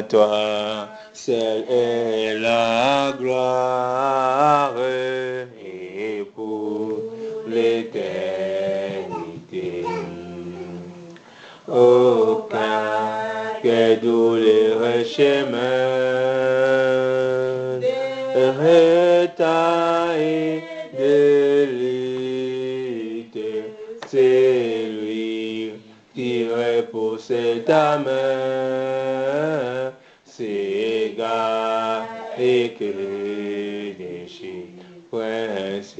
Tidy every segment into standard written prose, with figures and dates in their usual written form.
toi seul est la gloire et pour l'éternité. Aucun que douloureux chemin retard et de lutte, c'est lui qui repousse ta main, c'est égal et que déchire, prince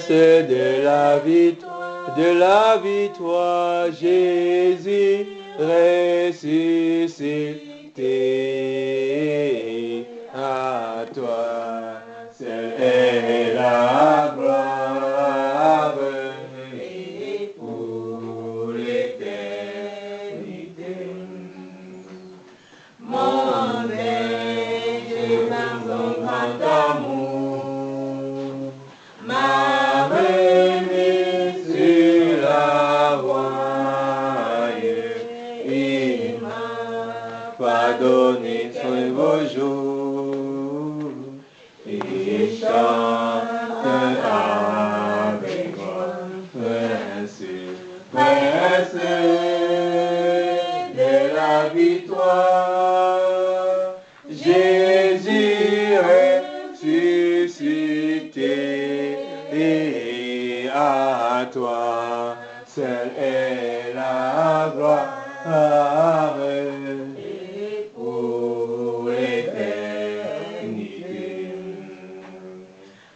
de la victoire, Jésus ressuscité. À toi seul est la gloire et pour l'éternité. Mon Dieu, dans son grand amour, m'a remis sur la voie. Il m'a pardonné son beau jour et chante avec moi, prince de la victoire, Jésus ressuscité, et à toi seul est la gloire et pour l'éternité.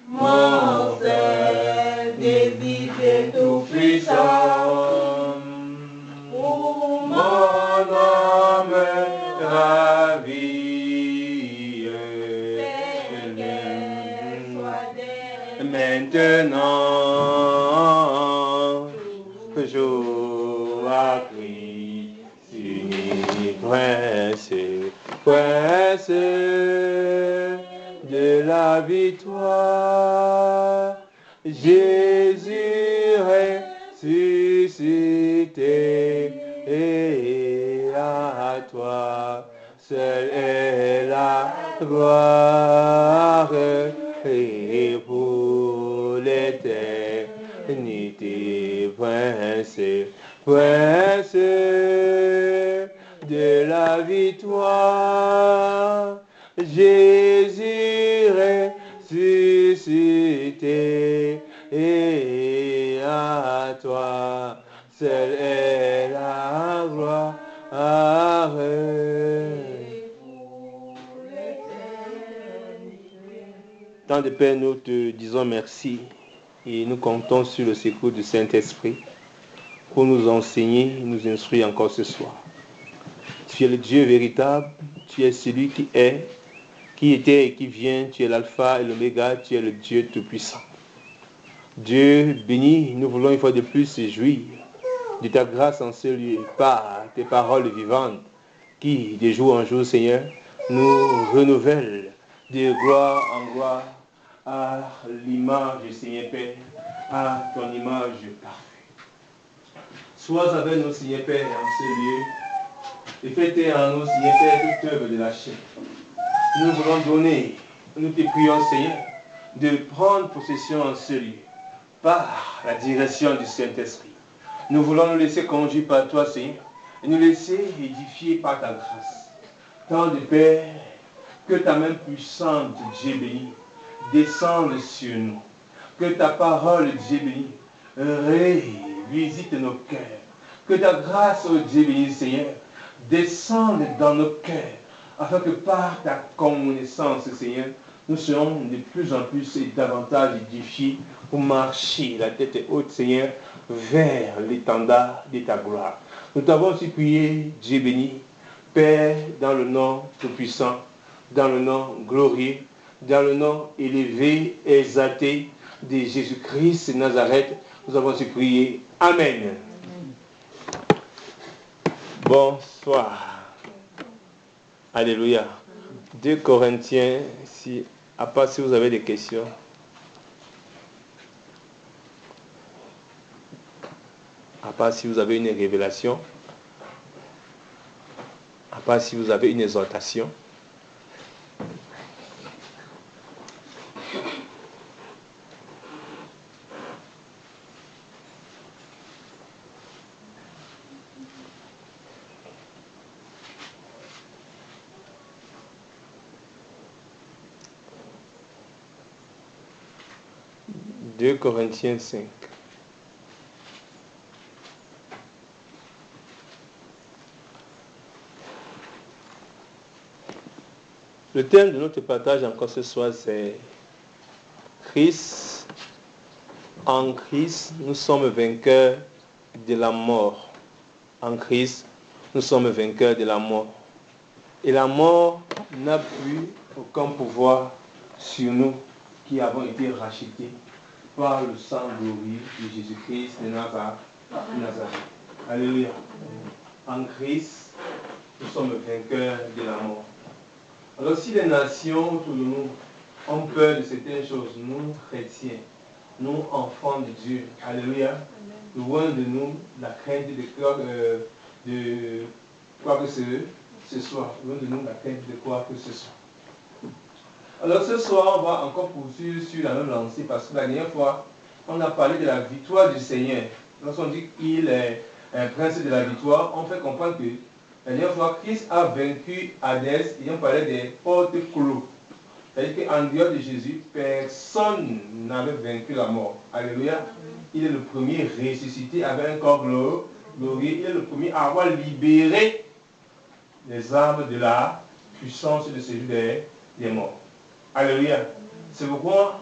Mon seul désir est tout puissant, pour mon âme ravie. Maintenant, jour à Christ, prince de la victoire, Jésus ressuscité, et à toi seul est la gloire et pour l'éternité, prince de la victoire, Jésus ressuscité, et à toi seul est la gloire. Tant de Père, nous te disons merci et nous comptons sur le secours du Saint-Esprit pour nous enseigner, nous instruire encore ce soir. Tu es le Dieu véritable, tu es celui qui est, qui était et qui vient, tu es l'alpha et l'oméga, tu es le Dieu tout-puissant. Dieu béni, nous voulons une fois de plus se jouir de ta grâce en ce lieu par tes paroles vivantes qui, de jour en jour, Seigneur, nous renouvellent de gloire en gloire à l'image du Seigneur Père, à ton image parfaite. Sois avec nous, Seigneur Père, en ce lieu, et fais en nous, Seigneur Père, toute œuvre de la chair. Nous voulons donner, nous te prions, Seigneur, de prendre possession en ce lieu, par la direction du Saint-Esprit. Nous voulons nous laisser conduire par toi, Seigneur, et nous laisser édifier par ta grâce. Tant de Père, que ta main puissante, Dieu béni, descende sur nous. Que ta parole, Dieu béni, visite nos cœurs. Que ta grâce, oh Dieu béni, Seigneur, descende dans nos cœurs, afin que par ta connaissance, Seigneur, nous serons de plus en plus et davantage édifiés pour marcher la tête haute, Seigneur, vers l'étendard de ta gloire. Nous t'avons aussi prié, Dieu béni, Père, dans le nom tout-puissant, dans le nom glorieux, dans le nom élevé, exalté de Jésus-Christ de Nazareth, nous avons aussi prié. Amen. Bonsoir. Alléluia. 2 Corinthiens, à part si vous avez des questions. À part si vous avez une révélation. pas si vous avez une exhortation. « 2 Corinthiens 5. Le thème de notre partage encore ce soir, c'est Christ. En Christ, nous sommes vainqueurs de la mort. En Christ, nous sommes vainqueurs de la mort. Et la mort n'a plus aucun pouvoir sur nous qui avons été rachetés par le sang glorieux de Jésus-Christ de Nazareth. Alléluia. En Christ, nous sommes vainqueurs de la mort. Alors si les nations autour de nous ont peur de certaines choses, nous, chrétiens, nous, enfants de Dieu, alléluia, loin de nous la crainte de quoi que ce soit, loin de nous la crainte de quoi que ce soit. Alors ce soir, on va encore poursuivre sur la même lancée parce que la dernière fois, on a parlé de la victoire du Seigneur. Lorsqu'on dit qu'il est un prince de la victoire, on fait comprendre que la dernière fois, Christ a vaincu Hadès et on parlait des portes clos. C'est-à-dire qu'en dehors de Jésus, personne n'avait vaincu la mort. Alléluia. Il est le premier ressuscité avec un corps glorieux. Il est le premier à avoir libéré les armes de la puissance de celui des morts. Alléluia. C'est pourquoi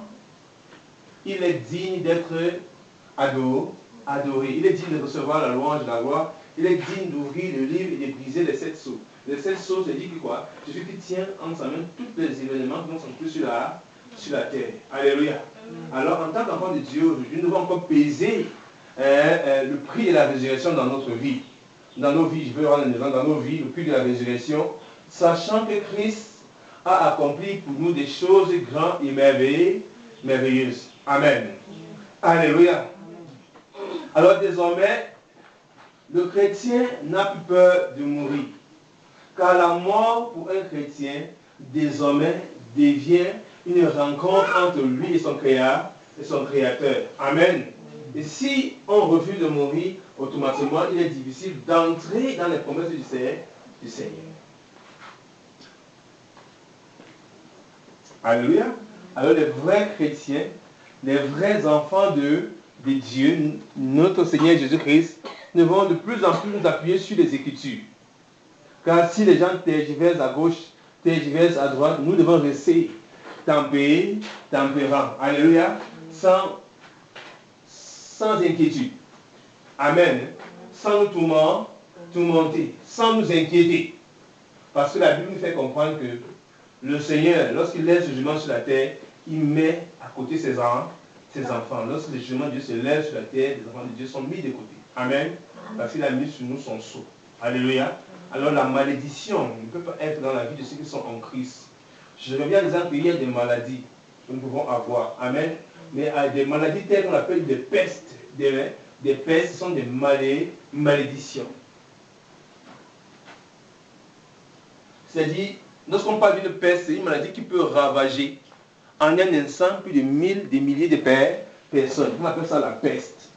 il est digne d'être adoré. Il est digne de recevoir la louange de la gloire. Il est digne d'ouvrir le livre et de briser les 7 sceaux. Les 7 sceaux, c'est dit que quoi? Jésus qui tient en sa main tous les événements qui vont s'accomplir sur la terre. Alléluia. Alors, en tant qu'enfant de Dieu, aujourd'hui, nous devons encore peser le prix de la résurrection dans notre vie. Dans nos vies, je veux rendre un exemple, dans nos vies, le prix de la résurrection, sachant que Christ a accompli pour nous des choses grandes et merveilleuses. Amen. Alléluia. Alors désormais, le chrétien n'a plus peur de mourir. Car la mort pour un chrétien, désormais, devient une rencontre entre lui et son créateur. Amen. Et si on refuse de mourir, automatiquement, il est difficile d'entrer dans les promesses du Seigneur. Alléluia. Alors les vrais chrétiens, les vrais enfants de Dieu, notre Seigneur Jésus-Christ, nous devons de plus en plus nous appuyer sur les Écritures. Car si les gens tergiversent à gauche, tergiversent à droite, nous devons rester tempérants. Alléluia. Sans inquiétude. Amen. Sans nous tourmenter, sans nous inquiéter. Parce que la Bible nous fait comprendre que le Seigneur, lorsqu'il laisse le jugement sur la terre, il met à côté ses enfants. Lorsque le jugement de Dieu se lève sur la terre, les enfants de Dieu sont mis de côté. Amen. Parce qu'il a mis sur nous son sceau. Alléluia. Alors la malédiction ne peut pas être dans la vie de ceux qui sont en Christ. Je reviens à l'exemple qu'il y a des maladies que nous pouvons avoir. Amen. Mais des maladies telles qu'on appelle des pestes. Des pestes, ce sont des malédictions. C'est-à-dire, lorsqu'on parle d'une peste, c'est une maladie qui peut ravager en un instant plus de des milliers de personnes. On appelle ça la peste.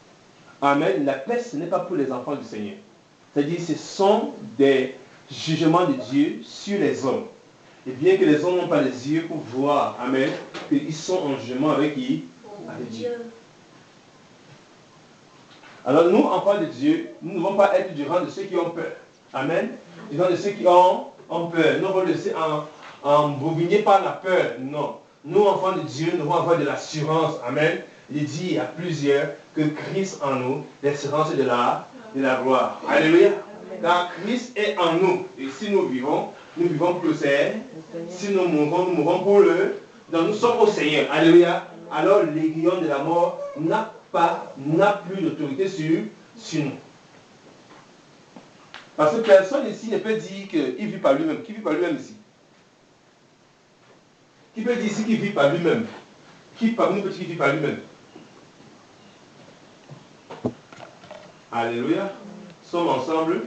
Amen. La peste, ce n'est pas pour les enfants du Seigneur. C'est-à-dire, ce sont des jugements de Dieu sur les hommes. Et bien que les hommes n'ont pas les yeux pour voir, amen, qu'ils sont en jugement avec qui? Avec Dieu. Alors nous, enfants de Dieu, nous ne devons pas être du rang de ceux qui ont peur. Amen. Du rang de ceux qui ont peur. Nous devons laisser embobiner par la peur. Non. Nous, enfants de Dieu, nous devons avoir de l'assurance. Amen. Il dit à plusieurs que Christ en nous, l'assurance de la gloire. Alléluia. Car Christ est en nous. Et si nous vivons pour le Seigneur. Si nous mourons pour le. Donc nous sommes au Seigneur. Alléluia. Alors l'aiguillon de la mort n'a plus d'autorité sur nous. Parce que personne ici ne peut dire qu'il vit par lui-même. Qui vit par lui-même ici? Qui peut dire ici qu'il vit par lui-même? Qui parmi nous peut dire qu'il vit par lui-même? Alléluia. Sommes ensemble.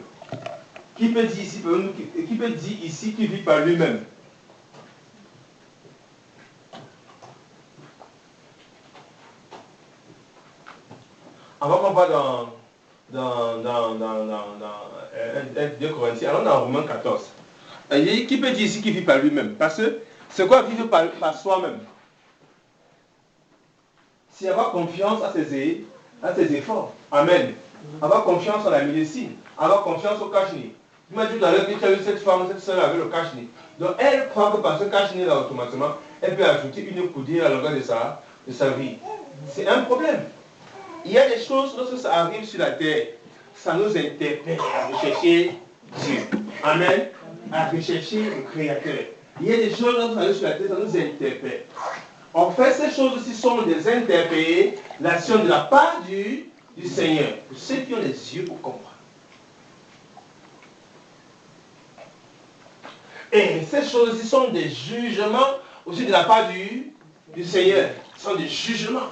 Qui peut dire ici qu'il vit par lui-même? Avant qu'on va dans 2 Corinthiens, allons dans Romains 14. Qui peut dire ici qu'il vit par lui-même? Parce que c'est quoi vivre par soi-même? C'est avoir confiance à ses efforts. Amen. Avoir confiance en la médecine. Avoir confiance au cache-nez. Tu m'as dit tout à l'heure que tu as eu cette femme, cette soeur avec le cache-nez. Donc elle croit que par ce cache-nez là automatiquement, elle peut ajouter une coudée à la longueur de sa vie. C'est un problème. Il y a des choses, lorsque ça arrive sur la terre, ça nous interpelle à rechercher Dieu. Amen. À rechercher le Créateur. Il y a des choses, lorsque ça arrive sur la terre, ça nous interpelle. En fait, ces choses aussi sont des interpellations de la part du Seigneur. Pour ceux qui ont les yeux pour comprendre. Et ces choses aussi sont des jugements aussi de la part du Seigneur. Ce sont des jugements.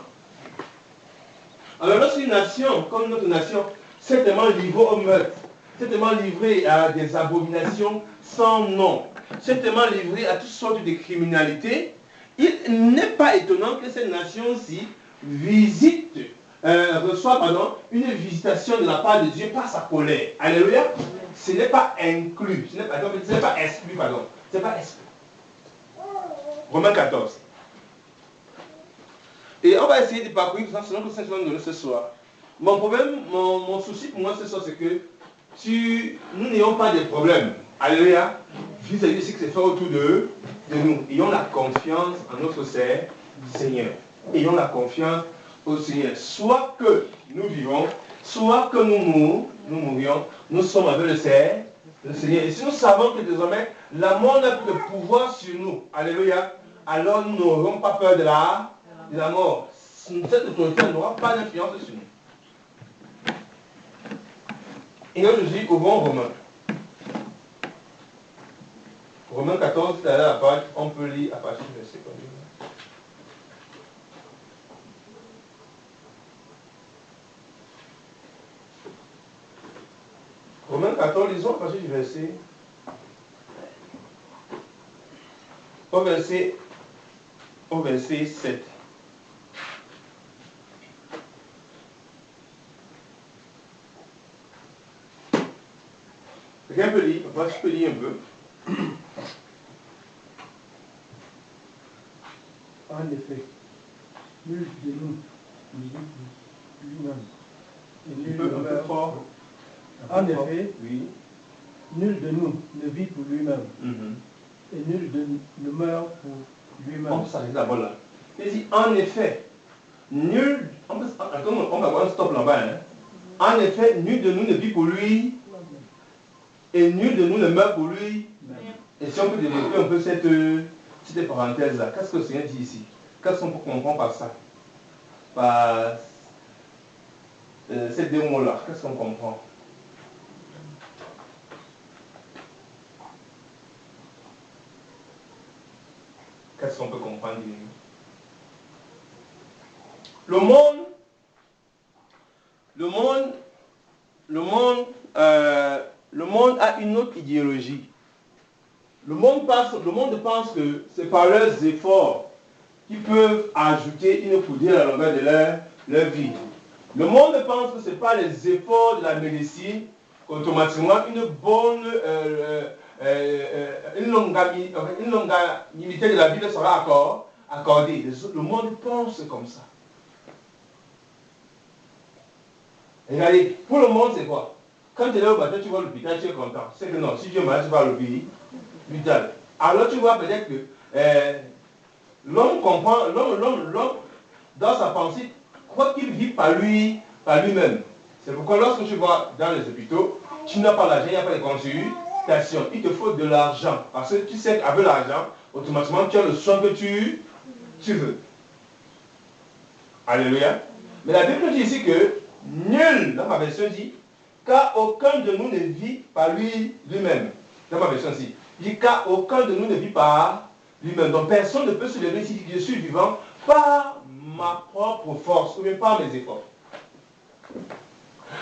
Alors lorsqu'une nation, comme notre nation, s'est tellement livrée au meurtre, s'est tellement livrée à des abominations sans nom, s'est tellement livrée à toutes sortes de criminalités, il n'est pas étonnant que cette nation-ci reçoit une visitation de la part de Dieu par sa colère. Alléluia. Ce n'est pas inclus, ce n'est pas exclu, c'est pas exclu. Romains 14. Et on va essayer de parcourir tout ça selon que le Seigneur va nous donner ce soir. Mon problème, mon souci pour moi ce soir, c'est que nous n'ayons pas de problème. Alléluia. Vis-à-vis de ce qui se fait autour de nous. Ayons la confiance en notre Seigneur. Ayons la confiance au Seigneur. Soit que nous vivons, soit que nous mourions, nous sommes avec le Seigneur. Et si nous savons que désormais, la mort n'a plus de pouvoir sur nous, alléluia, alors nous n'aurons pas peur de la mort. Cette autorité n'aura pas d'influence sur nous. Et là, je dis au bon Romain. Romains 14, c'est à la page, on peut lire à partir du verset. Romains 14, lisons à partir du verset. Au verset 7. Quelqu'un peut lire, moi je peux lire un peu. En effet, nul de nous ne vit pour lui-même. En effet, oui. Nul de nous ne vit pour lui-même. Mm-hmm. Et nul ne meurt pour lui-même. On s'arrête d'abord là. Il dit en effet, nul. On va voir un stop là-bas. Hein. En effet, nul de nous ne vit pour lui. Et nul de nous ne meurt pour lui. Et si on peut développer un peu cette parenthèse-là, qu'est-ce que le Seigneur dit ici? Qu'est-ce qu'on peut comprendre par ça? Par ces deux mots-là, qu'est-ce qu'on comprend? Qu'est-ce qu'on peut comprendre du Le monde a une autre idéologie. Le monde pense que c'est par leurs efforts qu'ils peuvent ajouter une coudée à la longueur de leur vie. Le monde pense que c'est par les efforts de la médecine qu'automatiquement une longanimité de la vie sera accordée. Le monde pense comme ça. Regardez, pour le monde, c'est quoi? Quand tu es là au matin, tu vois l'hôpital, tu es content. C'est que non, si Dieu m'a dit, tu vas à l'hôpital. Alors tu vois peut-être que l'homme comprend, l'homme, dans sa pensée, croit qu'il vit par lui-même. C'est pourquoi lorsque tu vas dans les hôpitaux, tu n'as pas l'argent, il n'y a pas de consultation. Il te faut de l'argent. Parce que tu sais qu'avec l'argent, automatiquement, tu as le soin que tu veux. Alléluia. Mais la Bible dit ici que nul, dans ma version dit, car aucun de nous ne vit par lui-même. Dans ma version ici, dit car aucun de nous ne vit par lui-même. Donc personne ne peut se lever ici, je suis vivant par ma propre force ou bien par mes efforts.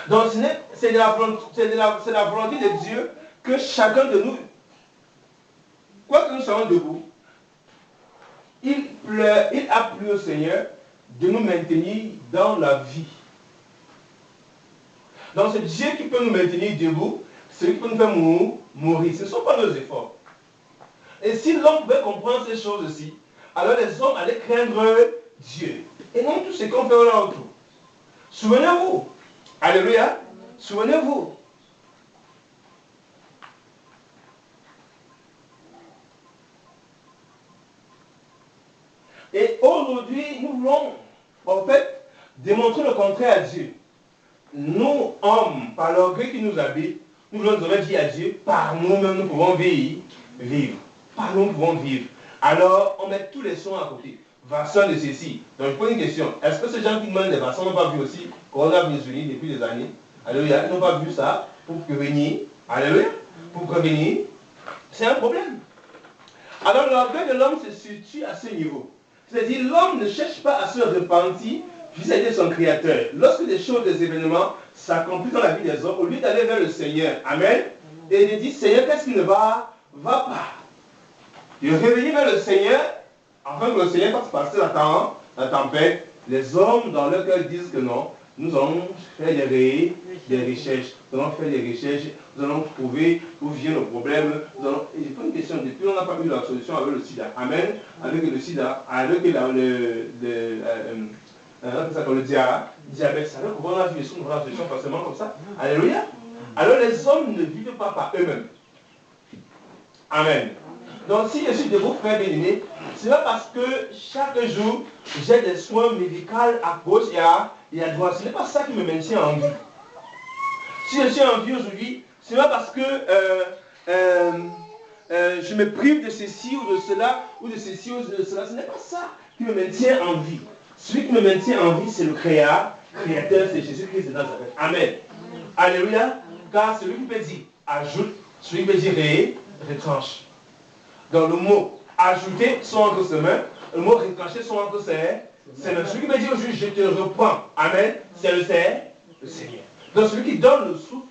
Donc c'est la volonté de Dieu que chacun de nous, quoi que nous soyons debout, il a plu au Seigneur de nous maintenir dans la vie. Donc c'est Dieu qui peut nous maintenir debout, c'est lui qui peut nous faire mourir. Ce ne sont pas nos efforts. Et si l'homme pouvait comprendre ces choses-ci, alors les hommes allaient craindre Dieu. Et non tout ce qu'on fait là autour. Souvenez-vous. Alléluia. Souvenez-vous. Et aujourd'hui, nous voulons, en fait, démontrer le contraire à Dieu. Nous, hommes, par l'orgueil qui nous habite, nous voulons donner dire à Dieu, par nous-mêmes, nous pouvons vivre. Par nous, nous pouvons vivre. Alors, on met tous les sons à côté. Vaccin de ceci. Donc, je pose une question. Est-ce que ces gens qui demandent des vaccins n'ont pas vu aussi coronavirus depuis des années? Alléluia. Ils n'ont pas vu ça pour prévenir. Alléluia. Pour prévenir. C'est un problème. Alors, l'orgueil de l'homme se situe à ce niveau. C'est-à-dire, l'homme ne cherche pas à se repentir vis-à-vis de son Créateur. Lorsque des choses, des événements s'accomplissent dans la vie des hommes, au lieu d'aller vers le Seigneur, Amen, et de dire, Seigneur, qu'est-ce qui ne va pas? De revenir vers le Seigneur, afin que le Seigneur fasse passer la tempête. Les hommes, dans leur cœur, disent que non, nous allons faire des recherches, nous allons faire des recherches, nous allons trouver où vient le problème. Et j'ai pas une question, depuis on n'a pas eu la solution avec le sida. Amen. Avec le sida, avec le diabète, ça veut qu'on va vivre sur la solution forcément comme ça. Alléluia. Alors les hommes ne vivent pas par eux-mêmes. Amen. Donc si je suis de vos frères bien-aimés, c'est pas parce que chaque jour j'ai des soins médicaux à gauche et à droite. Ce n'est pas ça qui me maintient en vie. Si je suis en vie aujourd'hui, ce n'est pas parce que je me prive de ceci ou de cela, ou de ceci ou de cela. Ce n'est pas ça qui me maintient en vie. Celui qui me maintient en vie, c'est le Créateur, c'est Jésus-Christ de Nazareth. Amen. Alléluia. Car celui qui peut dire ajoute, celui qui peut dire retranche. Donc le mot ajouter sont entre ses mains, le mot retrancher sont entre ses mains. Celui qui peut dire au juge, je te reprends. Amen. C'est le Seigneur. Donc celui qui donne le souffle,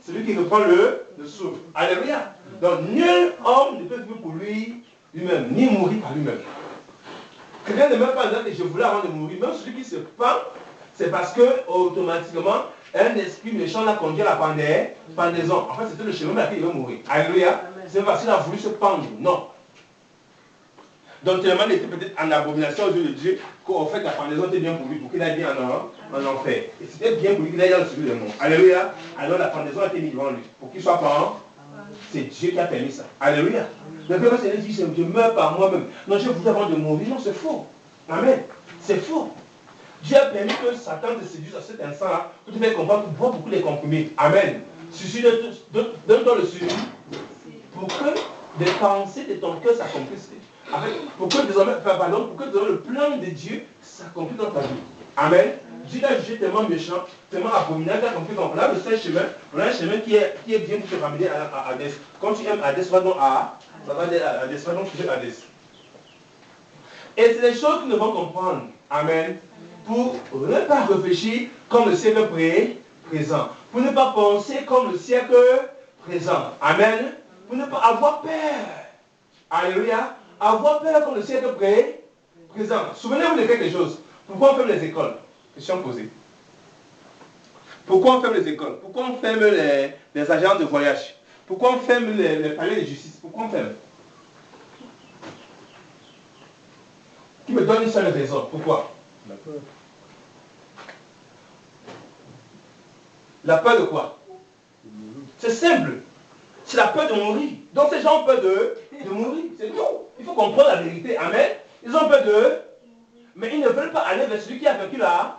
celui qui reprend le souffle. Alléluia. Donc nul homme ne peut vivre pour lui-même, ni mourir par lui-même. Quelqu'un ne meurt pas en disant que je voulais avant de mourir. Même celui qui se pend, c'est parce que automatiquement, un esprit méchant l'a conduit à la pendaison. En fait, c'était le chemin vers lequel il va mourir. Alléluia. C'est parce qu'il a voulu se pendre. Non. Donc tellement il était peut-être en abomination aux yeux de Dieu qu'en fait la pendaison était bien pour lui, pour qu'il aille bien en enfer. Et c'était bien pour lui qu'il aille dans le celui de mort. Alléluia. Alors la pendaison a été mise devant lui. Pour qu'il soit pend, c'est Dieu qui a permis ça. Alléluia. Donc le Seigneur dit, je meurs par moi-même. Non, je voulais avant de mourir. Non, c'est faux. Amen. C'est faux. Dieu a permis que Satan te séduise à cet instant-là pour te faire comprendre que bois beaucoup les comprimés. Amen. Donne-toi le suivi pour que des pensées de ton cœur s'accomplissent. Pour que désormais le plan de Dieu s'accomplisse dans ta vie. Amen. Dieu t'a jugé tellement méchant, tellement abominable, t'as compris qu'on a le seul chemin, on a un chemin qui est bien pour te ramener à Hadès. Quand tu aimes Hadès, va donc ça va à Hadès, va donc trouver Hadès. Et c'est des choses que nous devons comprendre. Amen. Pour ne pas réfléchir comme le siècle présent. Pour ne pas penser comme le siècle présent. Amen. Pour ne pas avoir peur. Alléluia. Avoir peur comme le siècle présent. Souvenez-vous de quelque chose. Pourquoi on ferme les écoles? Question posée. Pourquoi on ferme les écoles? Pourquoi on ferme les agences de voyage? Pourquoi on ferme les palais de justice? Pourquoi on ferme? Qui me donne une seule raison? Pourquoi? La peur. La peur de quoi? C'est simple. C'est la peur de mourir. Donc ces gens ont peur de mourir. C'est tout. Il faut comprendre la vérité. Amen. Ils ont peur mais ils ne veulent pas aller vers celui qui a vaincu la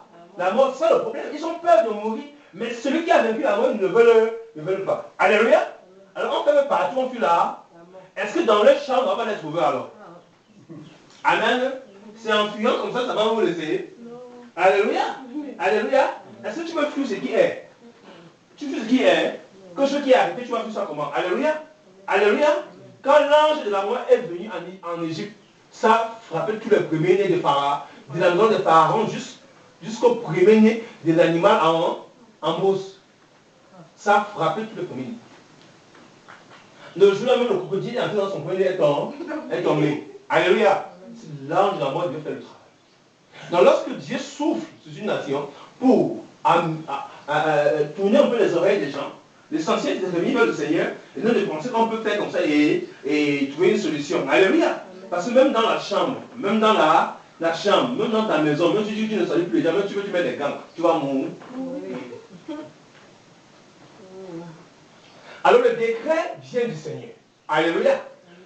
mort. C'est le problème. Ils ont peur de mourir. Mais celui qui a vaincu la mort, ils ne veulent pas. Alléluia. Alors on fait partout, on fuit là. Est-ce que dans leur chambre, on va les trouver alors? Amen. C'est en fuyant comme ça va vous laisser. Alléluia. Alléluia. Est-ce que tu veux fuir ce qui est? Tu fuis ce qui est. Que ce qui est arrivé, tu vas fuir ça comment? Alléluia. Alléluia. Quand l'ange de la mort est venu en Égypte, ça frappait tous les premiers-nés de Pharaon, de la maison de Pharaon jusqu'au premier-né de l'animal en mousse. Ça frappait tous les premiers-nés. Le jour-là même, le crocodile est entré dans son poignet est tombé. Alléluia. L'ange de la mort devait faire le travail. Donc lorsque Dieu souffle sur une nation pour tourner un peu les oreilles des gens, l'essentiel c'est de revenir vers le Seigneur et non de penser qu'on peut faire comme ça et trouver une solution. Alléluia. Parce que même dans la chambre, même dans la chambre, même dans ta maison, même si tu ne salues plus les gens, même si tu veux tu mets des gants, tu vas mourir. Alors le décret vient du Seigneur. Alléluia.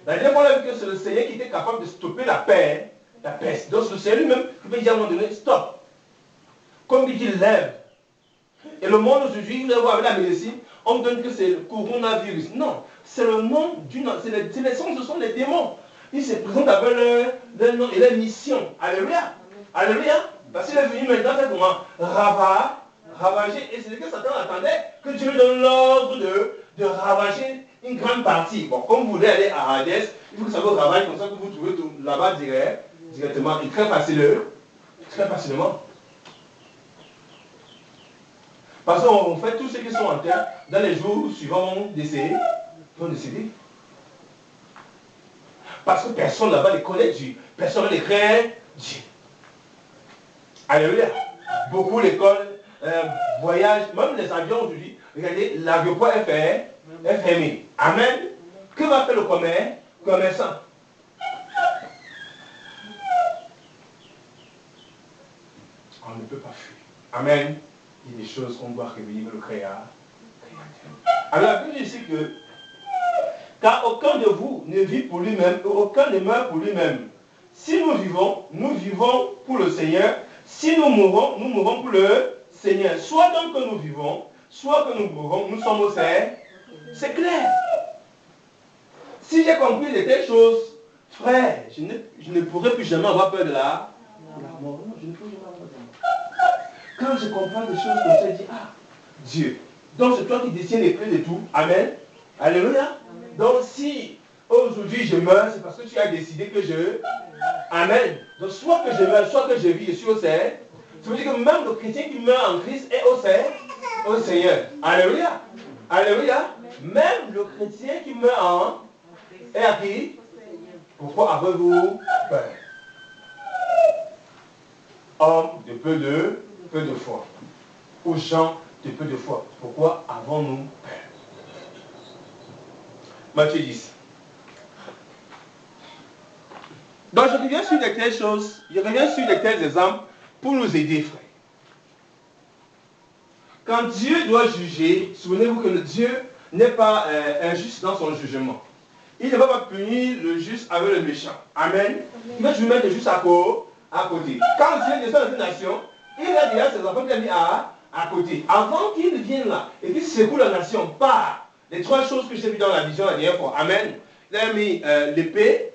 La dernière fois, on a vu que c'est le Seigneur qui était capable de stopper la peste. Donc c'est le Seigneur lui-même qui peut dire à un moment donné, stop. Comme il dit, lève. Et le monde aujourd'hui, vous allez voir avec la médecine, on donne que c'est le coronavirus. Non, c'est le nom ce sont les démons. Ils se présentent avec leur nom et leur mission. Alléluia. Alléluia. Parce qu'il est venu maintenant faire comment ravager. Et c'est ce que Satan attendait, que Dieu lui donne l'ordre de ravager une grande partie. Bon, comme vous voulez aller à Hades, il faut que ça vous ravage comme ça que vous trouvez tout là-bas directement et très facilement. Parce qu'on fait tous ceux qui sont en terre, dans les jours suivants vont décéder. Parce que personne là-bas les connaît Dieu. Personne ne les craint Dieu. Alléluia. Beaucoup l'école, voyage, même les avions aujourd'hui, regardez, l'aéroport est fermé. Amen. Que va faire le commerçant? On ne peut pas fuir. Amen. Il y a des choses qu'on doit réveiller le Créateur. Alors la Bible dit que car aucun de vous ne vit pour lui-même, aucun ne meurt pour lui-même. Si nous vivons pour le Seigneur. Si nous mourons pour le Seigneur. Soit donc que nous vivons, soit que nous mourons, nous sommes au Seigneur. C'est clair. Si j'ai compris de telles choses, frère, je ne pourrai plus jamais avoir peur de la mort. Non, je ne pourrai jamais avoir peur de la mort. Quand je comprends des choses comme ça, je dis, ah, Dieu. Donc c'est toi qui détiens les clés de tout. Amen. Alléluia. Amen. Donc si aujourd'hui je meurs, c'est parce que tu as décidé que je... Amen. Donc soit que je meurs, soit que je vis, je suis au Seigneur. Ça veut dire que même le chrétien qui meurt en Christ est au Seigneur. Alléluia. Alléluia. Même le chrétien qui meurt est à qui? Pourquoi avez-vous peur? Homme de peu de foi. Aux gens de peu de foi. Pourquoi avons-nous peur? Matthieu 10. Donc je reviens sur de telles choses, je reviens sur de tels exemples pour nous aider, frère. Quand Dieu doit juger, souvenez-vous que le Dieu n'est pas injuste dans son jugement. Il ne va pas punir le juste avec le méchant. Amen. Il va toujours mettre le juste à côté. Quand Dieu descend dans une nation, il a déjà ses enfants qu'il a mis à côté. Avant qu'il vienne là et qu'il secoue la nation par les trois choses que j'ai vues dans la vision la dernière fois. Amen. Il a mis l'épée,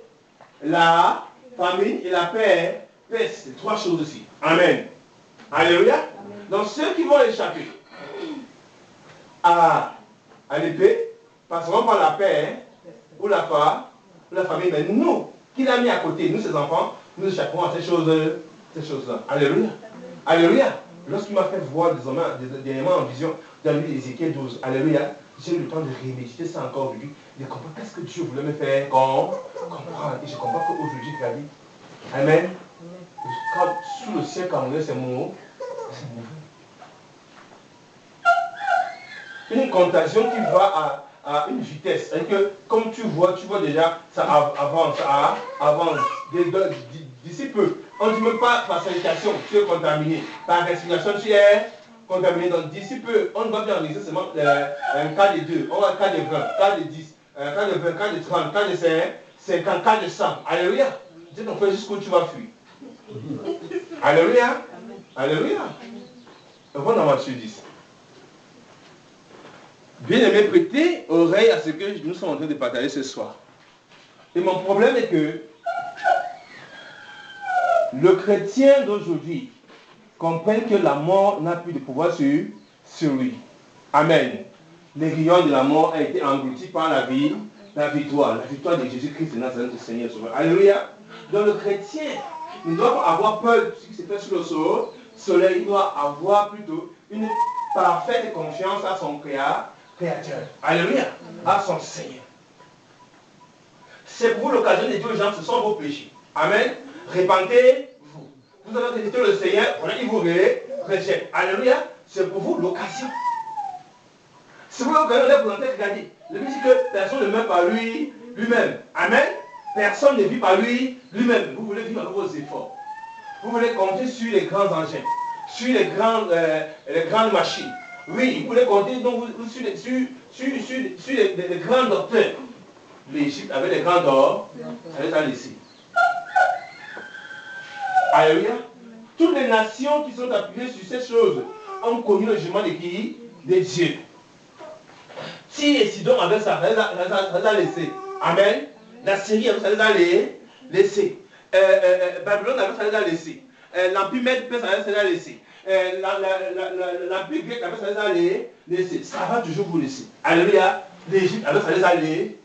la famine et la paix. C'est trois choses aussi. Amen. Alléluia. Amen. Donc ceux qui vont échapper à l'épée passeront par la paix ou la famille. Mais nous, qu'il a mis à côté, nous ses enfants, nous échapperons à ces choses-là. Alléluia. Alléluia. Lorsqu'il m'a fait voir dernièrement en vision dans le livre d'Ézéchiel 12, alléluia, j'ai eu le temps de réméditer ça encore aujourd'hui, de comprendre qu'est-ce que Dieu voulait me faire comprendre. Et je comprends qu'aujourd'hui, il a dit, amen. Quand sous le ciel camerounais, c'est mon une contagion qui va à une vitesse. Et que comme tu vois déjà, ça avance. D'ici peu, on ne dit même pas par salutation, tu es contaminé. Par respiration, tu es contaminé. Donc d'ici peu, on ne va plus enregistrer seulement un cas de 2, on va un cas de 20, cas de 10, cas de 20, cas de 30, cas de 50, cas de 100. Alléluia. C'est ton frère jusqu'où tu vas fuir. Alléluia. Alléluia. On va dans Matthieu 10. Bien-aimés, prêtez oreille à ce que nous sommes en train de partager ce soir. Et mon problème est que le chrétien d'aujourd'hui comprenne que la mort n'a plus de pouvoir sur lui. Amen. Les rayons de la mort a été englouti par la victoire de Jésus-Christ de Nazareth, le Seigneur Sauveur. Alléluia. Donc le chrétien ne doit pas avoir peur de ce qui se fait sur le soleil, il doit avoir plutôt une parfaite confiance à son Créateur. Alléluia. À son Seigneur. C'est pour vous l'occasion de dire aux gens, ce sont vos péchés. Amen. Répentez-vous. Vous avez accepté le Seigneur, voilà, il vous rejette. Alléluia. C'est pour vous l'occasion. C'est pour l'occasion de vous regarder. Le but dit que personne ne meurt par lui-même. Amen. Personne ne vit par lui-même. Vous voulez vivre avec vos efforts. Vous voulez compter sur les grands engins, sur les grandes machines. Oui, vous voulez compter donc, sur les grands docteurs. L'Égypte avait les grands d'or, elle les a laissés. Alléluia. Toutes les nations qui sont appuyées sur ces choses ont connu le jugement de qui? De Dieu. Tyr et Sidon avaient ça, elle les a laissés. Amen. La Syrie avait ça, elle les a laissés. Babylone avait ça, elle les a laissés. L'Empire Mède Perse avait ça, elle les a laissés. L'Empire grec avait ça, elle les a laissés. Ça va toujours vous laisser. Alléluia. L'Égypte avait ça, elle les a laissés.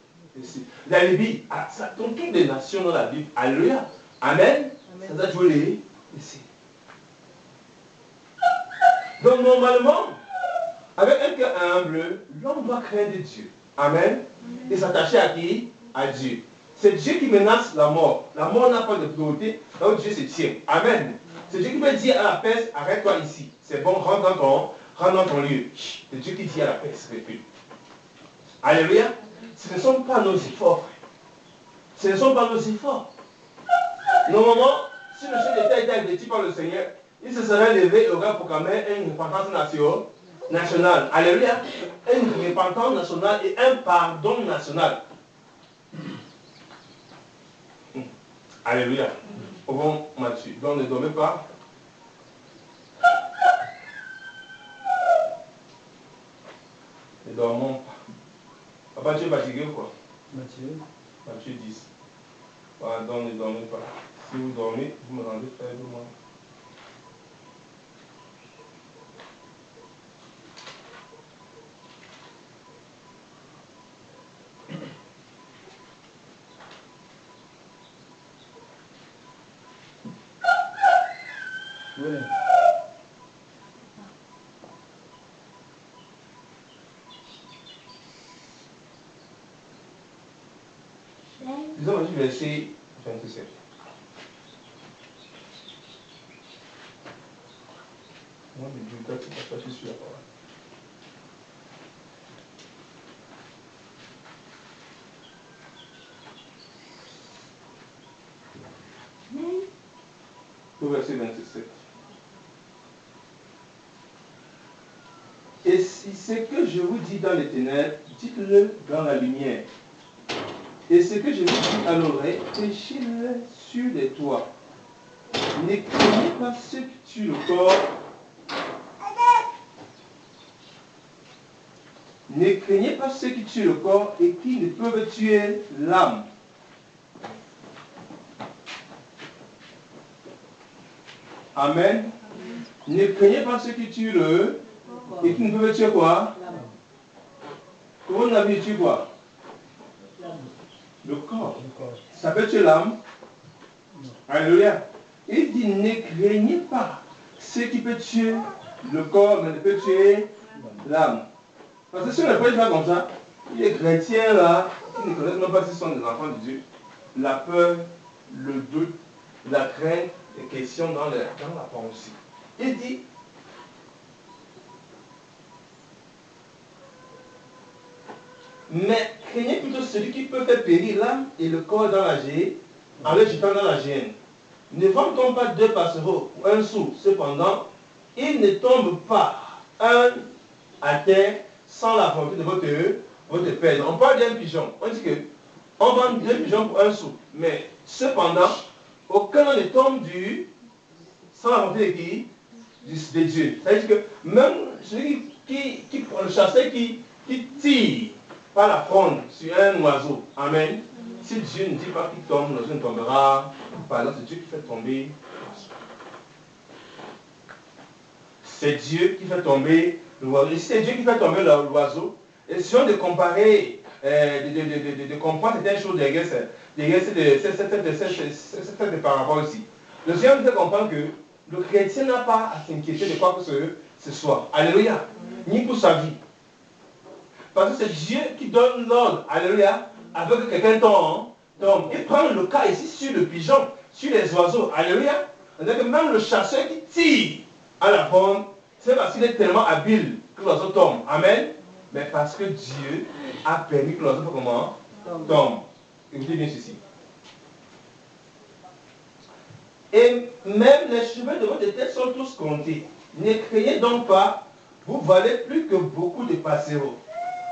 La Libye, ça tombe toutes les nations dans la Bible. Alléluia. Amen. Ça doit toujours les laisser. Donc normalement, avec un cœur humble, l'homme doit craindre Dieu. Amen. Et s'attacher à qui? À Dieu. C'est Dieu qui menace la mort. La mort n'a pas de priorité, là où Dieu se tient. Amen. C'est Dieu qui peut dire à la peste, arrête-toi ici. C'est bon, rentre dans ton lieu. C'est Dieu qui dit à la peste, recule. Alléluia. Ce ne sont pas nos efforts, frère. Ce ne sont pas nos efforts. Normalement, si le chef d'État était averti par le Seigneur, il se serait levé et aurait proclamé une repentance nationale. Alléluia. Une repentance nationale et un pardon national. Alléluia. Au bon Matthieu. Donc ne dormez pas. Ne dormons pas. Papa, tu es fatigué ou quoi? Matthieu 10. Pardon, ne dormez pas. Si vous dormez, vous me rendez faiblement. Oui. Disons le verset 27. Moi, je dis, toi, tu n'as pas su sur la parole. Au verset 27. Et si ce que je vous dis dans les ténèbres, dites-le dans la lumière. Et ce que je vous dis à l'oreille, prêchez-le sur les toits. Ne craignez pas ceux qui tuent le corps. Ne craignez pas ceux qui tuent le corps et qui ne peuvent tuer l'âme. Amen. Ne craignez pas ceux qui tuent le et qui ne peuvent tuer quoi? Comment on a vu tuer quoi? Le corps. Ça peut tuer l'âme. Alléluia. Il dit ne craignez pas ceux qui peuvent tuer le corps, mais ne peuvent tuer l'âme. Parce que si on ne peut pas comme ça, les chrétiens là, qui ne connaissent même pas si ce sont des enfants de Dieu, la peur, le doute, la crainte, les questions dans la pensée. Il dit, mais craignez plutôt celui qui peut faire périr l'âme et le corps dans la géhenne, en le jetant dans la géhenne. Ne vend-on pas 2 passereaux ou 1 sou? Cependant, il ne tombe pas un à terre sans la volonté de votre père. On parle d'un pigeon. On dit que on vend 2 pigeons pour 1 sou. Mais cependant, aucun ne tombe sans la volonté de qui? De Dieu. C'est-à-dire que même celui le chasseur qui tire par la fronde sur un oiseau. Amen. Si Dieu ne dit pas qu'il tombe, l'oiseau ne tombera pas. C'est Dieu qui fait tomber l'oiseau. C'est Dieu qui fait tomber l'oiseau. Et si c'est Dieu qui fait tomber l'oiseau, essayons de comparer, de comprendre certaines choses derrière cette parabole aussi. Le Seigneur nous fait comprendre que le chrétien n'a pas à s'inquiéter de quoi que ce soit. Alléluia. Ni pour sa vie. Parce que c'est Dieu qui donne l'ordre. Alléluia. Avec quelqu'un tombe, tombe. Et prendre le cas ici sur le pigeon, sur les oiseaux. Alléluia. C'est-à-dire que même le chasseur qui tire à la bonne, c'est parce qu'il est tellement habile que l'oiseau tombe. Amen. Mais parce que Dieu a permis que l'oiseau comment tombe. Écoutez bien ceci. Et même les cheveux de votre tête sont tous comptés. Ne craignez donc pas, vous valez plus que beaucoup de passereaux.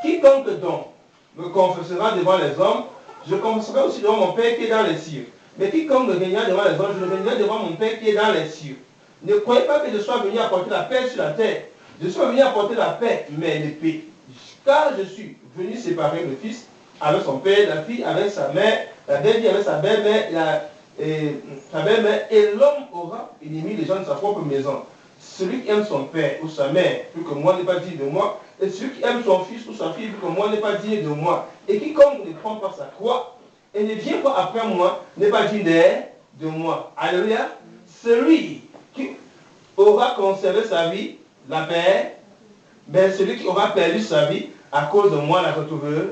Quiconque donc me confessera devant les hommes, je confesserai aussi devant mon Père qui est dans les cieux. Mais quiconque me réunira devant les hommes, je le réunirai devant mon Père qui est dans les cieux. Ne croyez pas que je sois venu apporter la paix sur la terre. Je suis venu apporter la paix, mais l'épée. Car je suis venu séparer le fils avec son père, la fille avec sa mère, la belle-fille avec sa belle-mère, sa belle-mère, et l'homme aura ennemi les gens de sa propre maison. Celui qui aime son père ou sa mère plus que moi n'est pas digne de moi, et celui qui aime son fils ou sa fille plus que moi n'est pas digne de moi. Et quiconque ne prend pas sa croix et ne vient pas après moi n'est pas digne de moi. Alléluia. Celui qui aura conservé sa vie, la paix, mais celui qui aura perdu sa vie à cause de moi la retrouverai.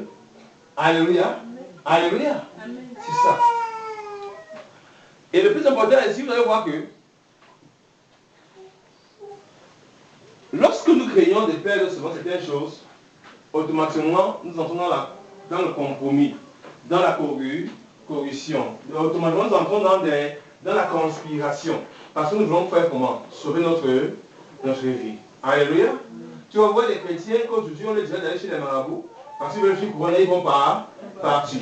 Alléluia. Alléluia. C'est ça. Et le plus important ici, vous allez voir que lorsque nous créons des pères selon certaines choses, automatiquement, nous entrons dans le compromis, dans la corruption. Automatiquement, nous entrons dans la conspiration. Parce que nous voulons faire comment? Sauver notre vie. Alléluia. Tu vas voir les chrétiens qu'aujourd'hui, on est déjà d'aller chez les marabouts, parce qu'ils veulent faire couronner, ils vont pas partir.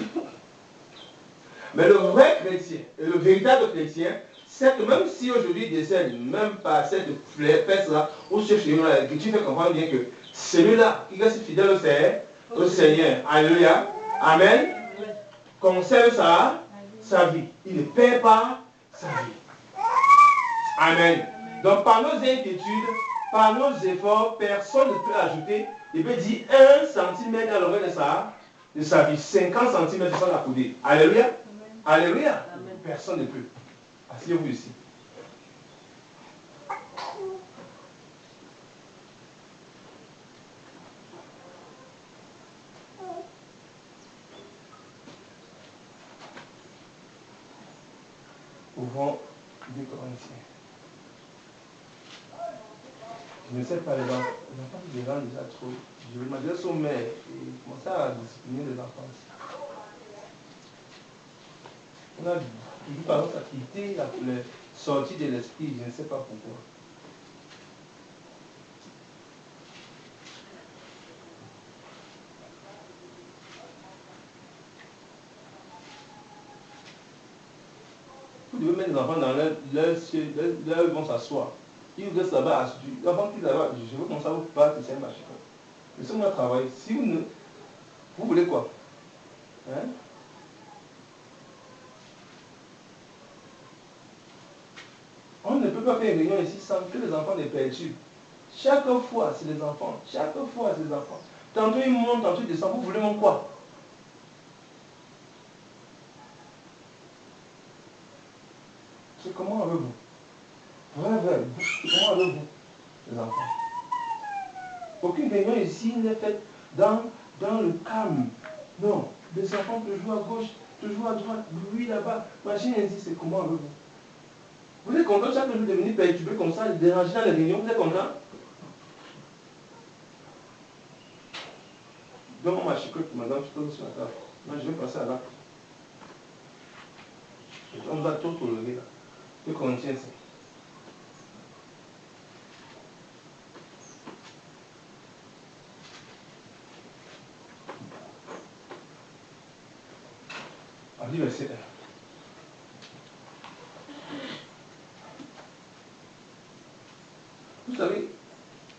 Mais le vrai chrétien, et le véritable chrétien, c'est que même si aujourd'hui il décède, même par cette fesse-là, ou ce chemin-là, que tu fais comprendre bien que celui-là qui reste fidèle au Seigneur, alléluia, amen, conserve sa vie. Il ne perd pas sa vie. Amen. Donc par nos inquiétudes, par nos efforts, personne ne peut ajouter, il peut dire 1 centimètre à l'oreille de sa vie, 50 centimètres sans la coudée. Alléluia. Alléluia. Amen. Personne ne peut. Asseyez-vous ici. Ouvrons 2 Corinthiens. Je ne sais pas, les enfants qui dérange déjà trop. Je vais m'adresser aux mères et commencer à discipliner les enfants. On a toujours tendance à quitter la sortie de l'esprit, je ne sais pas pourquoi. Vous devez mettre les enfants dans leur ils vont s'asseoir. Ils restent là-bas assis. L'enfant qui est là-bas, je veux commencer à vous parler, c'est un machin. Laissez-moi travailler. Si vous ne. Vous voulez quoi? Hein? On ne peut pas faire une réunion ici sans que les enfants les perturbent. Chaque fois, c'est les enfants. Chaque fois, c'est les enfants. Tantôt ils montent, tantôt ils descendent. Vous voulez mon quoi? C'est comment avec vous? Vrai, comment avec vous, les enfants? Aucune réunion ici n'est faite dans le calme. Non, les enfants te jouent à gauche, te jouent à droite, lui là-bas. Machine ainsi, c'est comment avec vous? Vous êtes content chaque jour de venir perturber comme ça, déranger dans les réunions, vous êtes content? Donne-moi ma chicotte, madame, je te sur la table. Moi, je vais passer à l'acte. On va tout tolérer là. Que contient ça? Allez, verset 1. Vous savez,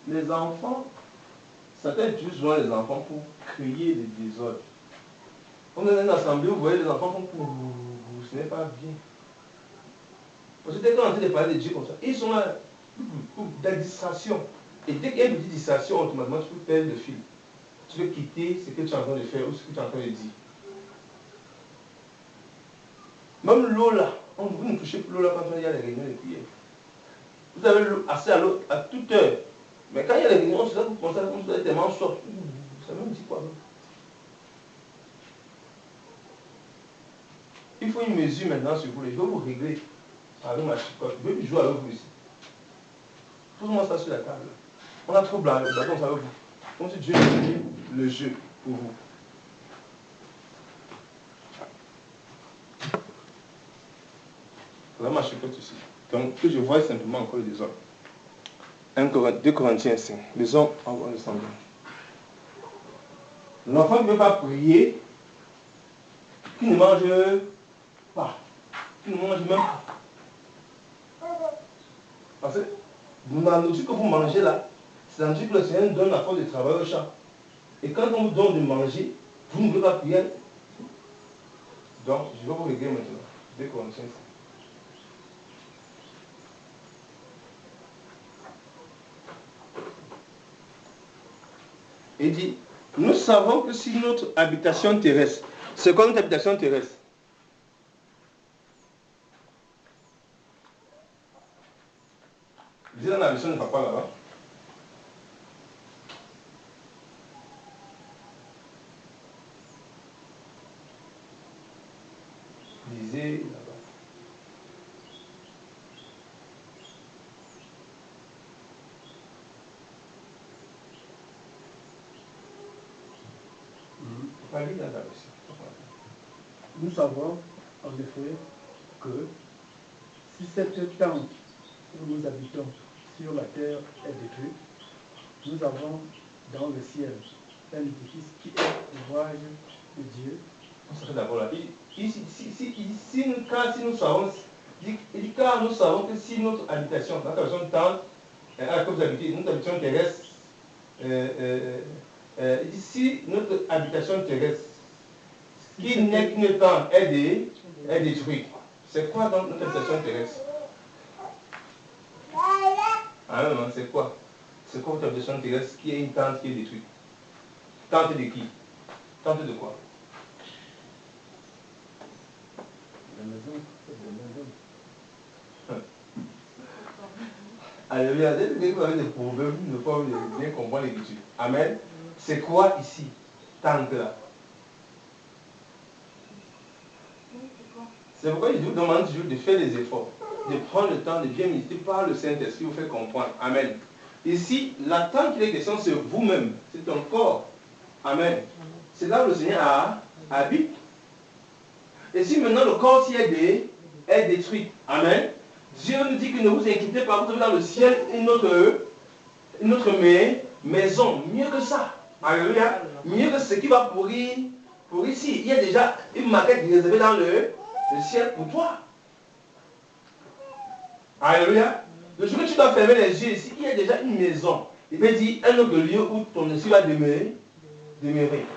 les enfants, certains utilisent souvent les enfants pour créer des désordres. On est dans une assemblée, vous voyez les enfants font pour ce n'est pas bien. Parce que dès qu'on est en train de parler de Dieu comme ça, ils sont là pour la distraction. Et dès qu'il y a une petite distraction, automatiquement, tu peux perdre le fil. Tu peux quitter ce que tu es en train de faire ou ce que tu es en train de dire. Même l'eau là, vous ne touchez plus l'eau là quand il y a les réunions de prière. Vous avez accès à l'eau à toute heure. Mais quand il y a les réunions, c'est là que vous pensez que vous êtes tellement soif. Ça même dit quoi? il faut une mesure maintenant sur vous. Je vais vous régler avec ma chicotte. Je vais jouer avec vous ici. Posez-moi ça sur la table. On a trop blanc comme ça avec vous. Comme si Dieu dit le jeu pour vous. Voilà ma chicotte ici. Donc, que je vois simplement encore les hommes. 2 Corinthiens 5. Les hommes envoient ensemble. L'enfant ne peut pas prier, qui ne mange pas, qui ne mange même pas. Parce que la nourriture que vous mangez là, c'est la nourriture que le Seigneur nous donne la force de travailler au champ. Et quand on vous donne de manger, vous ne pouvez pas prier. Donc, je vais vous régler maintenant. 2 Corinthiens 5. Il dit, nous savons que si notre habitation terrestre, c'est quoi notre habitation terrestre? Lisez dans la version de papa là-bas. Lisez là-bas. Nous savons en effet que si cette tente où nous habitons sur la terre est détruite, nous avons dans le ciel un édifice qui est l'ouvrage de Dieu. On serait d'abord là. Car nous savons que si notre habitation, notre habitation de tente, à laquelle vous habitez, notre habitation terrestre, si notre habitation terrestre, qui n'est qu'une tente, est détruite, c'est quoi donc notre habitation terrestre? Ah non, c'est quoi? C'est quoi votre habitation terrestre qui est une tente qui est détruite? Tente de qui? Tente de quoi? La maison, c'est la maison. Alléluia. Dès que vous avez des problèmes, vous ne pouvez pas bien comprendre l'écriture. Amen. C'est quoi ici? Tente là. C'est pourquoi je vous demande toujours de faire des efforts, de prendre le temps de bien méditer par le Saint-Esprit, vous fait comprendre. Amen. Ici, la tente qui est question, c'est vous-même, c'est ton corps. Amen. C'est là où le Seigneur habite. Et si maintenant le corps s'y est détruit, amen, Dieu nous dit que ne vous inquiétez pas, vous avez dans le ciel une autre maison, mieux que ça. Alléluia. Mieux que ce qui va pourrir pour ici. Il y a déjà une maquette réservée dans le ciel pour toi. Alléluia. Le jour que tu dois fermer les yeux ici, il y a déjà une maison. Il veut dire un autre lieu où ton esprit va demeurer.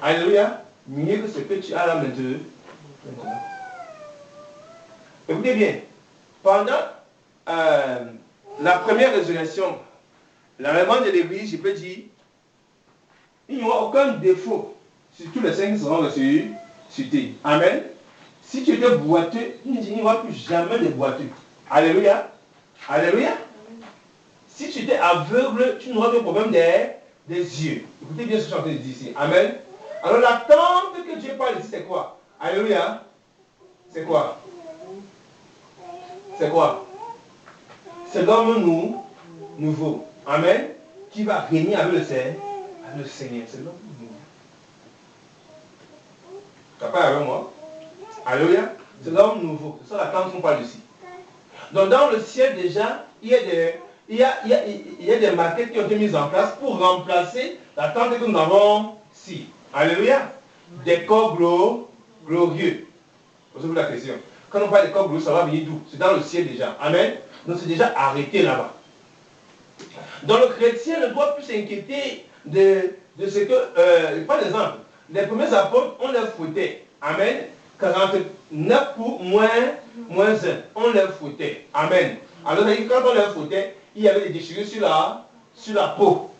Alléluia. Mieux que ce que tu as là maintenant. Écoutez bien. Pendant la première résurrection, l'avènement de l'église, je peux dire, il n'y aura aucun défaut sur tous les 5 qui seront ressuscités. Amen. Si tu étais boiteux, il n'y aura plus jamais de boiteux. Alléluia. Alléluia. Si tu étais aveugle, tu n'auras pas de problème des yeux. Écoutez bien ce que je suis en train de dire ici. Amen. Alors la tente que Dieu parle ici, c'est quoi? Alléluia. C'est quoi? C'est quoi? C'est l'homme nouveau. Amen. Qui va régner avec le Seigneur. C'est l'homme nouveau. Tu n'as pas avec moi? Alléluia. C'est l'homme nouveau. C'est ça la tente qu'on parle ici. Donc dans le ciel déjà, il y a des maquettes qui ont été mises en place pour remplacer la tente que nous avons ici. Alléluia. Des corps glorieux. Posez-vous la question. Quand on parle de corps glorieux, ça va venir d'où? C'est dans le ciel déjà. Amen. Donc c'est déjà arrêté là-bas. Donc le chrétien ne doit plus s'inquiéter de ce que, par exemple, les premiers apôtres, on les fouettait. Amen. 49 pour moins 1. On les fouettait. Amen. Alors quand on les fouettait, il y avait des déchirures sur la peau.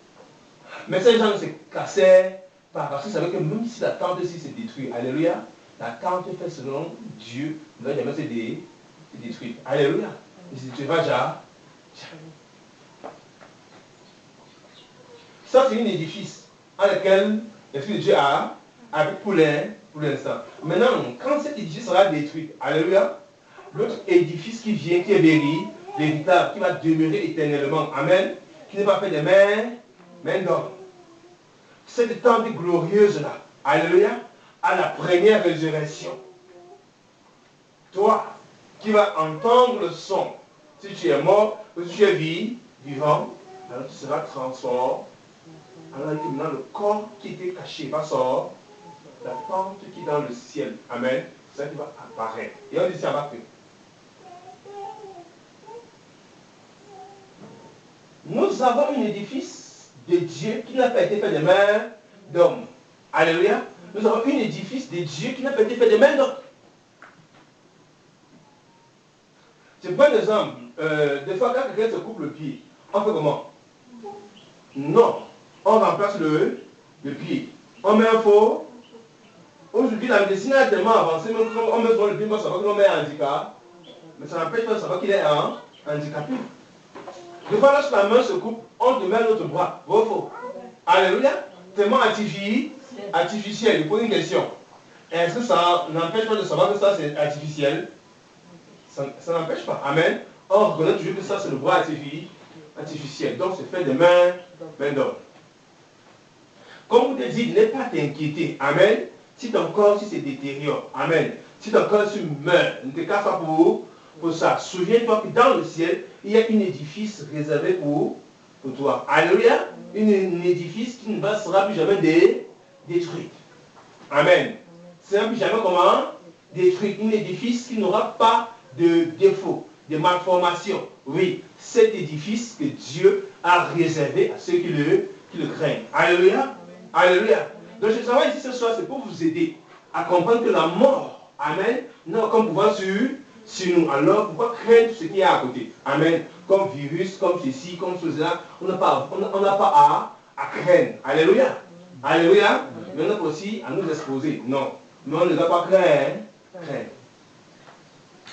Mais ces gens ne se cassaient pas. Parce qu'ils savaient que même si la tente ici se détruit, alléluia, la tente fait selon Dieu ne va jamais se détruire. Alléluia. Et si tu vas déjà. Ça, c'est un édifice dans lequel l'Esprit de Dieu habite pour les pour l'instant. Maintenant, quand cet édifice sera détruit, alléluia, l'autre édifice qui vient, qui est véritable, qui va demeurer éternellement, amen, qui n'est pas fait de main d'homme. Cette tente glorieuse-là, alléluia, à la première résurrection. Toi, qui vas entendre le son, si tu es mort, ou si tu es vivant, alors tu seras transformé. Alors maintenant, le corps qui était caché va sortir, la tente qui est dans le ciel, amen, c'est ça qui va apparaître. Et on dit ça va que nous avons un édifice de Dieu qui n'a pas été fait de main d'homme. Alléluia. Nous avons un édifice de Dieu qui n'a pas été fait de main d'homme. Je prends un exemple. Des fois, quand quelqu'un se coupe le pied, on fait comment? Non. On remplace le pied. On met un faux. Aujourd'hui, la médecine a tellement avancé, même quand on met sur le pied, on savoir que l'on met un handicap. Mais ça n'empêche pas de savoir qu'il est handicapé. Des fois, lorsque la main se coupe, on te met notre bras. Beau faux. Alléluia. Tellement artificiel. Il pose une question. Est-ce que ça n'empêche pas de savoir que ça c'est artificiel? Ça n'empêche pas. Amen. On reconnaît toujours que ça c'est le bras artificiel. Donc c'est fait de main d'homme. Comme vous te dites, ne pas t'inquiéter. Amen. Si ton corps se détériore. Amen. Si ton corps se meurt, ne te casse pas pour ça. Souviens-toi que dans le ciel, il y a un édifice réservé pour toi. Alléluia. Un édifice qui ne sera plus jamais détruit. Amen. C'est plus jamais comment détruit. Un édifice qui n'aura pas de défaut, de malformation. Oui, cet édifice que Dieu a réservé à ceux qui le craignent. Alléluia. Alléluia. Donc je travaille ici ce soir, c'est pour vous aider à comprendre que la mort, amen, n'a aucun pouvoir sur nous. Alors pourquoi craindre ce qui est à côté? Amen. Comme virus, comme ceci, comme cela, on n'a pas à craindre. Alléluia. Alléluia. Mais on n'a pas aussi à nous exposer. Non. Mais on ne doit pas craindre.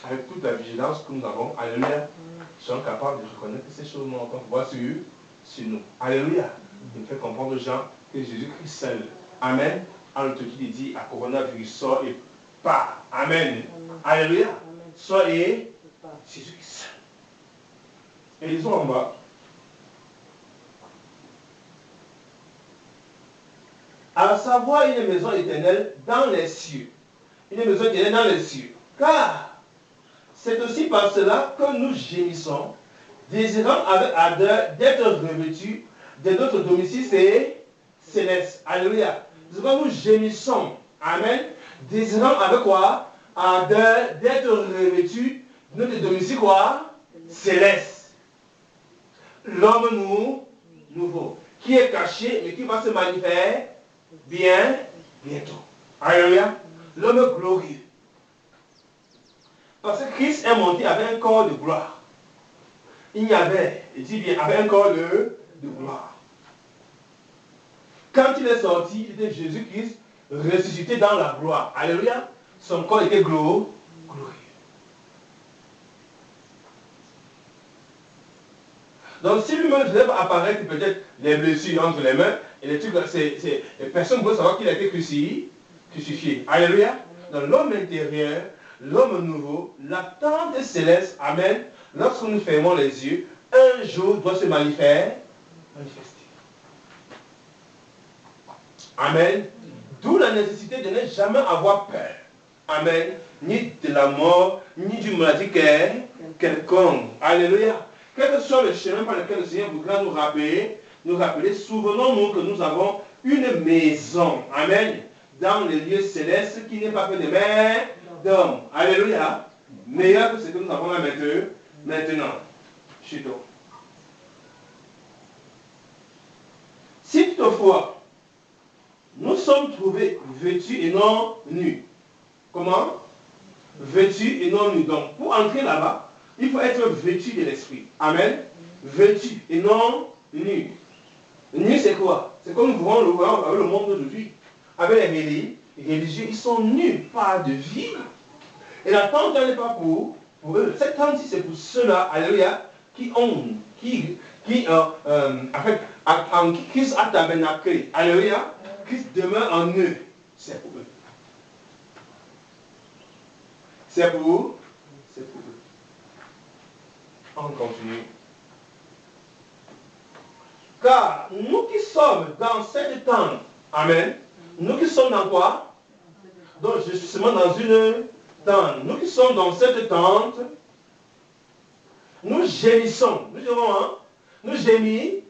Avec toute la vigilance que nous avons, alléluia, nous sommes capables de reconnaître que ces choses n'ont aucun pouvoir sur nous. Alléluia. Il me fait comprendre aux gens que Jésus-Christ seul, amen, en l'autorité dit à coronavirus, sort et pas. Amen. Alléluia. Sort et Jésus-Christ seul. Et ils sont en bas. À savoir une maison éternelle dans les cieux. Une maison éternelle dans les cieux. Car c'est aussi par cela que nous gémissons, désirant avec ardeur d'être revêtus de notre domicile céleste. Alléluia. C'est quand nous gémissons. Amen. Désirant avec quoi? Ardeur d'être revêtus de notre domicile quoi? Céleste. L'homme nouveau. Qui est caché mais qui va se manifester bientôt. Alléluia. L'homme glorieux. Parce que Christ est monté avec un corps de gloire. Il y avait, il dit bien, avec un corps de gloire. Quand il est sorti, il était Jésus-Christ ressuscité dans la gloire. Alléluia. Son corps était glorieux. Donc si lui-même devait apparaître peut-être les blessures entre les mains, et les trucs, personne ne peut savoir qu'il a été crucifié. Alléluia. Dans l'homme intérieur, l'homme nouveau, l'attente céleste, amen, lorsque nous fermons les yeux, un jour doit se manifester. Amen. D'où la nécessité de ne jamais avoir peur. Amen. Ni de la mort, ni d'une maladie quelconque. Alléluia. Quel que soit le chemin par lequel le Seigneur voudra nous rappeler, souvenons-nous que nous avons une maison. Amen. Dans les lieux célestes qui n'est pas fait de main d'homme. Alléluia. Meilleur que ce que nous avons là maintenant. Chito. Si toutefois, nous sommes trouvés vêtus et non nus. Comment? Vêtus et non nus. Donc, pour entrer là-bas, il faut être vêtu de l'esprit. Amen. Vêtu et non nu. Nu, c'est quoi? C'est comme nous voyons avec le monde d'aujourd'hui. Avec les religieux, ils sont nus, pas de vie. Et la tente n'est pas pour eux. Cette tente-ci, c'est pour ceux-là, alléluia, qui Christ a tabernaclé. Alléluia. Christ demeure en eux. C'est pour eux. C'est pour eux. On continue. Car nous qui sommes dans cette tente, amen, nous qui sommes dans quoi? Donc je suis seulement dans une tente. Nous qui sommes dans cette tente, nous gémissons. Nous dirons, hein? Nous gémissons.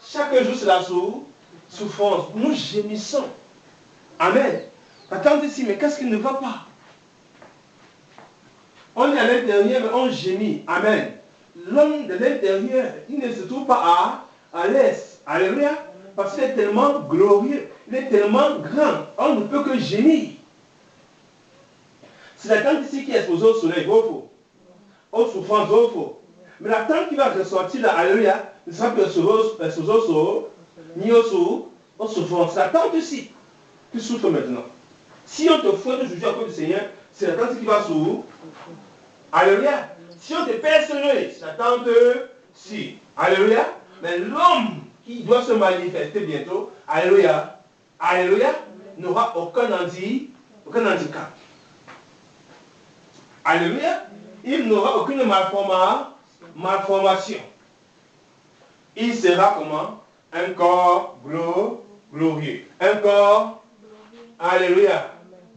Chaque jour c'est la souffrance. Nous gémissons. Amen. Attendez ici, mais qu'est-ce qui ne va pas? On est à l'intérieur, mais on gémit. Amen. L'homme de l'intérieur, il ne se trouve pas à l'aise. Alléluia. Parce qu'il est tellement glorieux. Il est tellement grand. On ne peut que gémir. C'est la tente ici qui est exposée au soleil, aux souffrances, mais la tente qui va ressortir là, alléluia, ne sera pas exposée au soleil, ni aux souffrances. C'est la tente ici qui souffre maintenant. Si on te fouette aujourd'hui à cause du Seigneur, c'est la tente qui va s'ouvrir. Alléluia. Si on te persévère, c'est la tente ci. Alléluia. Mais l'homme qui doit se manifester bientôt, alléluia, alléluia, n'aura aucun handicap. Alléluia. Il n'aura aucune malformation. Il sera comment? Un corps glorieux. Un corps, alléluia.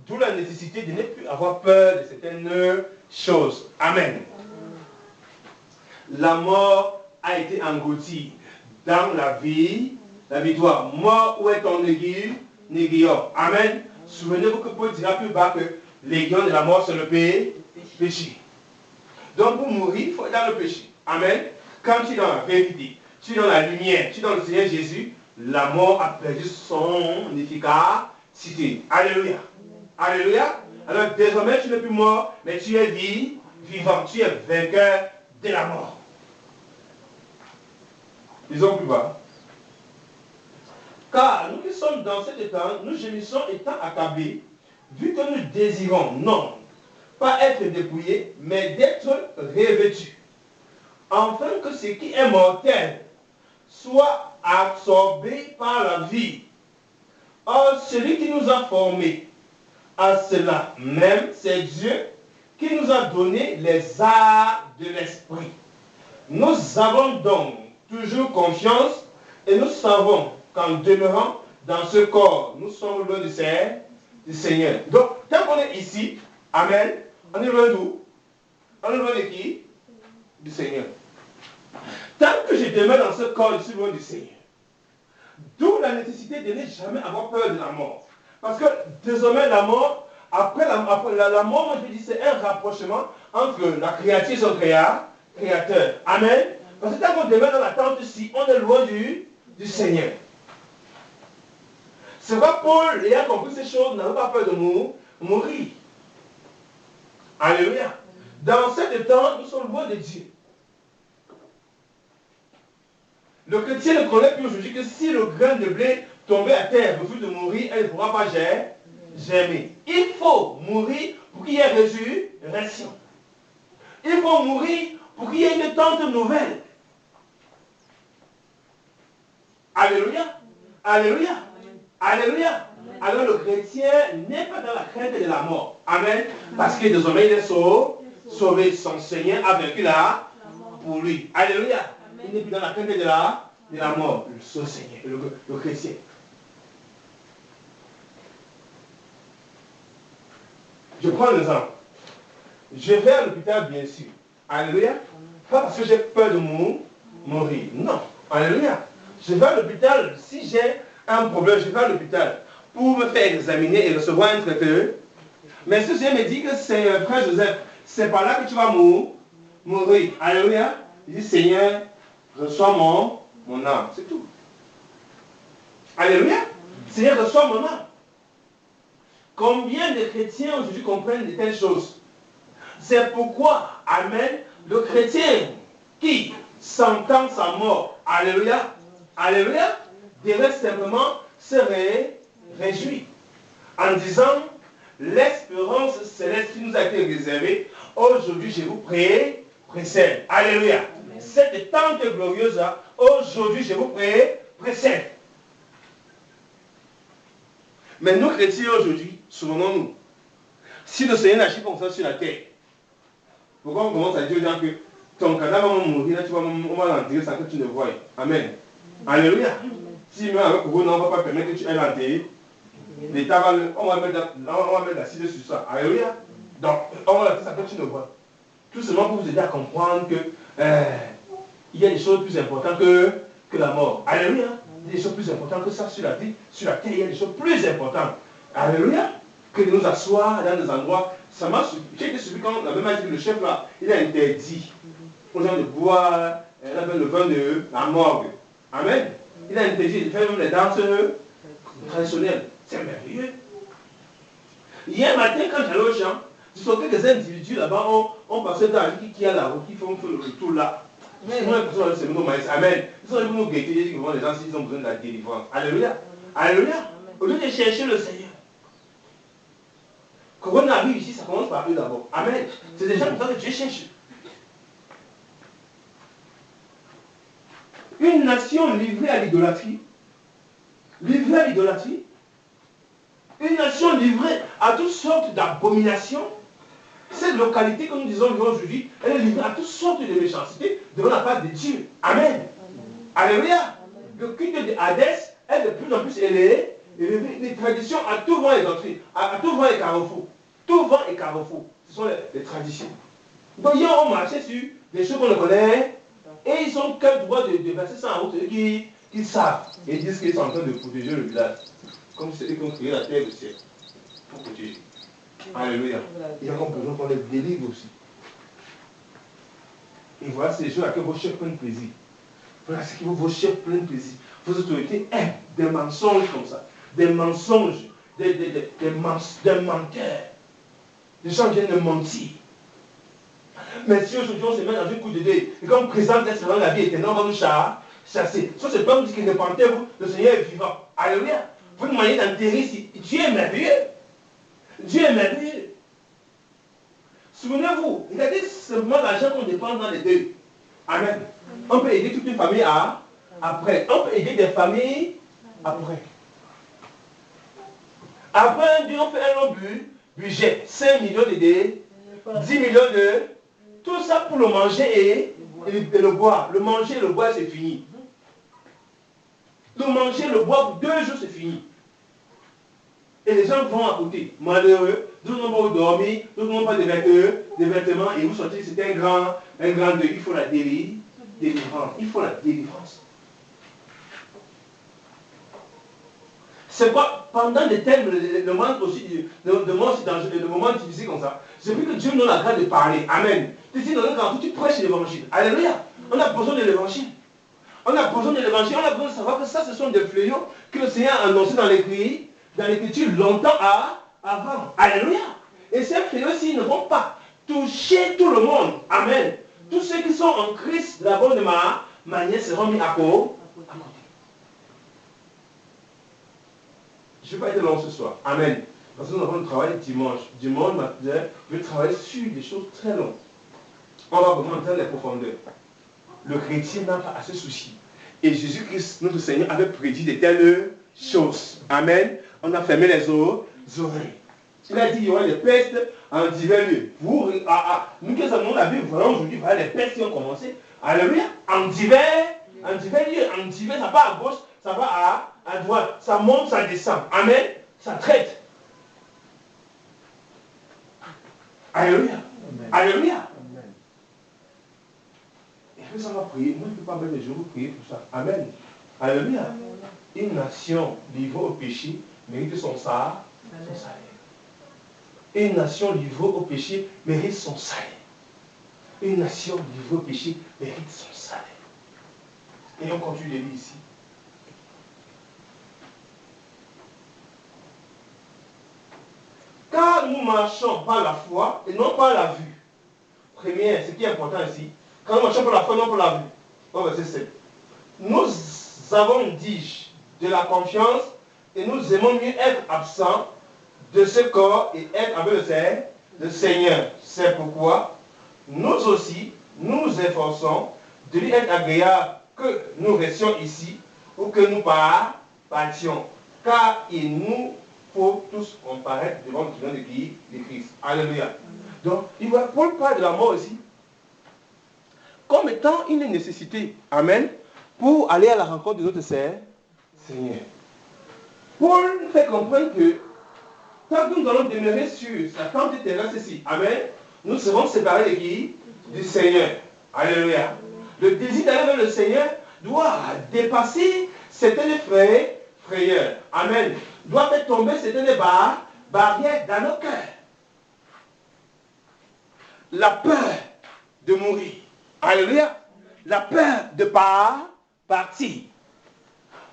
D'où la nécessité de ne plus avoir peur de certaines choses. Amen. La mort a été engloutie dans la vie, la victoire. Mort, où est ton aiguillon? Amen. Souvenez-vous que Paul dira plus bas que l'aiguillon de la mort, c'est le péché. Donc pour mourir, il faut être dans le péché. Amen. Quand tu es dans la vérité, tu es dans la lumière, tu es dans le Seigneur Jésus, la mort a perdu son efficacité. Alléluia. Alléluia. Alors désormais tu n'es plus mort, mais tu es vivant. Tu es vainqueur de la mort. Disons plus bas. Car nous qui sommes dans cet état, nous gémissons étant accablés, vu que nous désirons, non, pas être dépouillés, mais d'être revêtus. Afin que ce qui est mortel soit absorbé par la vie. Or, celui qui nous a formés à cela même, c'est Dieu qui nous a donné les arts de l'esprit. Nous avons donc toujours confiance et nous savons qu'en demeurant dans ce corps, nous sommes loin du Seigneur. Donc, tant qu'on est ici, amen, on est loin d'où? On est loin de qui? Du Seigneur. Tant que je demeure dans ce corps, je suis loin du Seigneur. D'où la nécessité de ne jamais avoir peur de la mort. Parce que désormais, la mort, après la mort, moi je dis, c'est un rapprochement entre la créature et son créateur. Amen. Parce que tant qu'on demeure dans la tente ici, on est loin du Seigneur. C'est vrai, Paul, ayant compris ces choses, n'avait pas peur de mourir. Alléluia. Dans cet temps, nous sommes loin de Dieu. Le chrétien ne connaît plus aujourd'hui que si le grain de blé tombait à terre, refuse de mourir, elle ne pourra pas germer. Il faut mourir pour qu'il y ait résurrection. Il faut mourir pour qu'il y ait une tente nouvelle. Alléluia. Alléluia. Alléluia. Alors le chrétien n'est pas dans la crainte de la mort. Amen. Parce que désormais il est sauvé. Son Seigneur a vaincu là pour lui. Alléluia. Il n'est plus dans la crainte de la mort. Le Seigneur, le chrétien. Je prends l'exemple. Je vais à l'hôpital, bien sûr. Alléluia. Pas parce que j'ai peur de mourir. Non. Alléluia. Je vais à l'hôpital. Si j'ai un problème, je vais à l'hôpital pour me faire examiner et recevoir un traiteur. Mais si je me dis que c'est frère Joseph, c'est par là que tu vas mourir. Alléluia. Il dit, Seigneur, reçois mon âme. C'est tout. Alléluia. Seigneur, reçois mon âme. Combien de chrétiens aujourd'hui comprennent de telles choses? C'est pourquoi, amen, le chrétien qui s'entend sa mort, alléluia, alléluia, devrait simplement se réjouir en disant, l'espérance céleste qui nous a été réservée, aujourd'hui je vous précède. Alléluia. Cette tente glorieuse, aujourd'hui je vous précède. Mais nous chrétiens aujourd'hui, souvenons-nous, Si le Seigneur n'agit comme ça sur la terre, pourquoi on commence à dire aux gens que ton cadavre va mourir, là, on va l'enterrer sans que tu ne voies. Amen. Alléluia. Si même avec vous, on ne va pas permettre que tu aies l'enterrer, l'État va, on va mettre l'acide sur ça. Alléluia. Donc, on va l'enterrer sans que tu ne vois. Tout simplement pour vous aider à comprendre que il y a des choses plus importantes que la mort. Alléluia. Il y a des choses plus importantes que ça sur la vie. Sur la terre, il y a des choses plus importantes. Alléluia. Que de nous asseoir dans des endroits. Ça m'a suivi. J'ai été suivi quand la même a dit que le chef là, il a interdit aux gens de boire le vin de la morgue. Amen. Il a interdit de faire même les danses traditionnelles. C'est merveilleux. Hier matin, quand j'allais au champ, je sentais que des individus là-bas ont passé dans la qui a la route, qui font le tour là. Amen. Ils sont venus nous guetter, ils disent que les gens, s'ils ont besoin de la délivrance. Alléluia. Alléluia. Au lieu de chercher le Seigneur. Quand on arrive ici, ça commence par eux d'abord. Amen. C'est des gens comme ça que Dieu cherche. Une nation livrée à l'idolâtrie. Livrée à l'idolâtrie. Une nation livrée à toutes sortes d'abominations. Cette localité que nous disons aujourd'hui, elle est livrée à toutes sortes de méchancetés devant la part de Dieu. Amen. Alléluia. Le culte de Hadès est de plus en plus élevé. Les traditions à tout vent et doctrine, à tout vent et carrefour. Tout vent et carrefour. Ce sont les traditions. Donc, ils ont marché sur des choses qu'on ne connaît et ils ont quel droit de verser ça en route qui savent et disent qu'ils sont en train de protéger le village. Comme c'est eux qui ont créé la terre et le ciel. Pour protéger. Alléluia. Il y a comme besoin qu'on les délivre aussi. Et voilà, c'est les choses à laquelle vos chefs prennent plaisir. Voilà ce que vos chefs prennent plaisir. Vos autorités aiment des mensonges comme ça. Des mensonges, des menteurs. Les gens viennent de mentir. Mais si aujourd'hui on se met dans une coupe de deuil et qu'on présente l'excellence de la vie éternelle, on va nous chasser. Sur ce plan, on dit que répentez-vous, le Seigneur est vivant. Alléluia. Vous nous maniez d'enterrer ici. Dieu est merveilleux. Dieu est merveilleux. Souvenez-vous, regardez simplement l'argent qu'on dépense dans les deuils. Amen. On peut aider toute une famille après. On peut aider des familles après. Après un Dieu, on fait un long budget. 5 millions d'aider, 10 millions de... Tout ça pour le manger et le boire. Le manger et le boire, c'est fini. Le manger et le boire, pour 2 jours, c'est fini. Et les gens vont à côté, malheureux, d'autres n'ont pas dormi, d'autres n'ont pas de vêtements, et vous sortez, c'est un grand deuil. Il faut la délivrance. Il faut la délivrance. C'est quoi, pendant des thèmes, le moment aussi, le moment difficile comme ça, c'est plus que Dieu nous donne la grâce de parler. Amen. Tu dis, quand tu prêches l'évangile. Alléluia. On a besoin de l'évangile. On a besoin de l'évangile. On a besoin de savoir que ça, ce sont des fléaux que le Seigneur a annoncés dans l'écriture longtemps avant. Alléluia. Et ces fléaux-ci ne vont pas toucher tout le monde. Amen. Tous ceux qui sont en Christ de la bonne manière seront mis à côté. Je ne vais pas être long ce soir. Amen. Parce que nous avons travaillé dimanche. Dimanche matin, je vais travailler sur des choses très longues. On va vraiment entendre les profondeurs. Le chrétien n'a pas à se soucier. Et Jésus-Christ, notre Seigneur, avait prédit de telles choses. Amen. On a fermé les oreilles. Il a dit qu'il y aura des pestes en divers lieux. Nous qui avons la Bible, voilà aujourd'hui, voilà les pestes qui ont commencé. Alléluia. En divers lieux. En divers, ça va à gauche, ça va à droite. Ça monte, ça descend. Amen. Ça traite. Alléluia. Amen. Alléluia. Amen. Et puis ça va prier. Moi, je ne peux pas mettre les jours pour prier pour ça. Amen. Alléluia. Amen. Une nation livrée au péché mérite son salaire. Une nation livrée au péché mérite son salaire. Une nation livrée au péché mérite son salaire. Et on continue de lire ici. Car nous marchons par la foi et non par la vue. Première, ce qui est important ici. Quand nous marchons par la foi et non par la vue. Au verset 7. Nous avons, dis-je, de la confiance et nous aimons mieux être absents de ce corps et être avec le Seigneur. C'est pourquoi nous aussi, nous efforçons de lui être agréable que nous restions ici ou que nous partions. Car il nous faut tous comparaître devant le tribunal de qui? De Christ. Alléluia. Donc, Paul parle de la mort ici comme étant une nécessité. Amen. Pour aller à la rencontre de notre Seigneur. Paul fait comprendre que tant que nous allons demeurer sur sa tente terrestre ici, amen, nous serons séparés de qui? Du Seigneur. Alléluia. Le désir d'aller vers le Seigneur doit dépasser certaines frayeurs. Amen. Doit faire tomber certaines barrières dans nos cœurs. La peur de mourir. Alléluia. La peur de partir.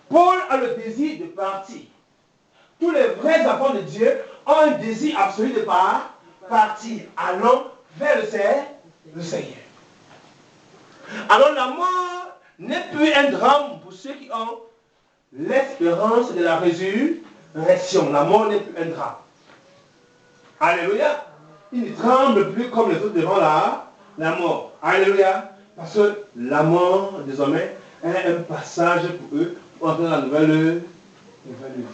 Paul a le désir de partir. Tous les vrais enfants de Dieu ont un désir absolu de partir. Allons vers le Seigneur. Alors la mort n'est plus un drame pour ceux qui ont l'espérance de la résurrection. La mort n'est plus un drame. Alléluia. Ils ne tremblent plus comme les autres devant la mort. Alléluia. Parce que la mort, désormais, est un passage pour eux pour entrer dans la nouvelle vie.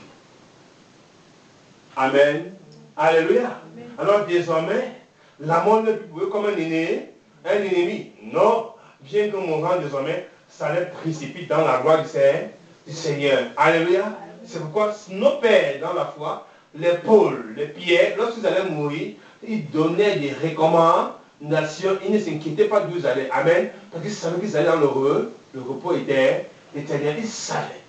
Amen. Alléluia. Alors désormais, la mort n'est plus pour eux comme un ennemi. Non. Bien que mourant désormais, ça les précipite dans la gloire du Seigneur. Alléluia. C'est pourquoi nos pères dans la foi, les Paul, les Pierre, lorsqu'ils allaient mourir, ils donnaient des recommandations. Ils ne s'inquiétaient pas d'où ils allaient. Amen. Parce qu'ils savaient qu'ils allaient dans le repos éternel. Ils savaient.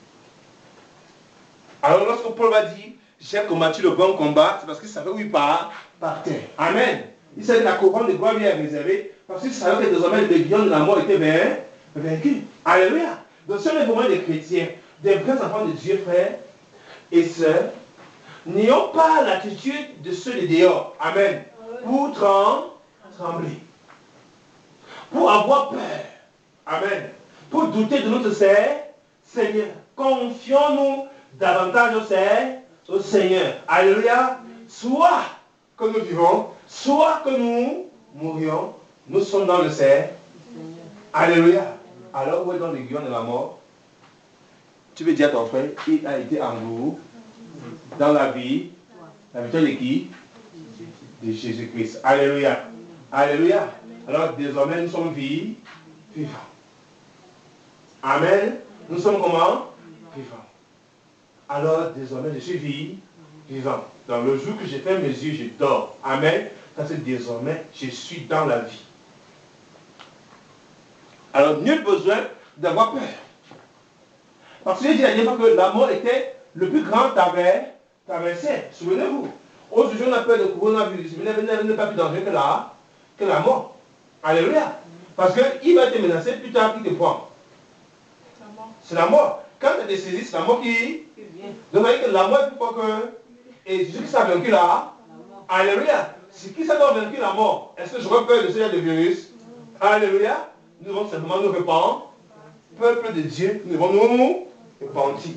Alors lorsque Paul va dire, j'ai combattu le bon combat, c'est parce qu'il savait où il partait. Amen. Il savait que la couronne de gloire lui est réservée, parce qu'il savait que désormais le guillon de la mort était vaincu. Alléluia. Donc si on est vraiment des chrétiens, des vrais enfants de Dieu, frères et sœurs, n'ayons pas l'attitude de ceux de dehors. Amen. Pour trembler. Pour avoir peur. Amen. Pour douter de notre Seigneur. Confions-nous davantage au Seigneur. Alléluia. Soit que nous vivons, soit que nous mourions, nous sommes dans le Seigneur. Alléluia. Alors où est dans le guillon de la mort? Tu veux dire à ton frère, il a été englouti dans la vie, la victoire de qui? De Jésus-Christ. Alléluia. Alléluia. Alors désormais nous sommes vivants. Amen. Nous sommes comment? Vivants. Alors désormais je suis vivant. Dans le jour que j'ai fait mes yeux, je dors. Amen. Parce que désormais je suis dans la vie. Alors nul besoin d'avoir peur. Parce que j'ai dit la dernière fois que la mort était le plus grand adversaire. Souvenez-vous. Aujourd'hui on a peur de coronavirus. Mais n'est pas plus dangereux que la mort. Alléluia. Parce qu'il va te menacer plus tard qu'il te prend. C'est la mort. Quand tu es saisi, c'est la mort qui vient. Donc que la mort est plus fort que... Et Jésus-Christ a vaincu Alléluia. Si qui ça a vaincu la mort, est-ce que j'aurais peur de ce genre de virus? Alléluia. Nous devons simplement nous répandre. Peuple de Dieu, nous devons nous repentir.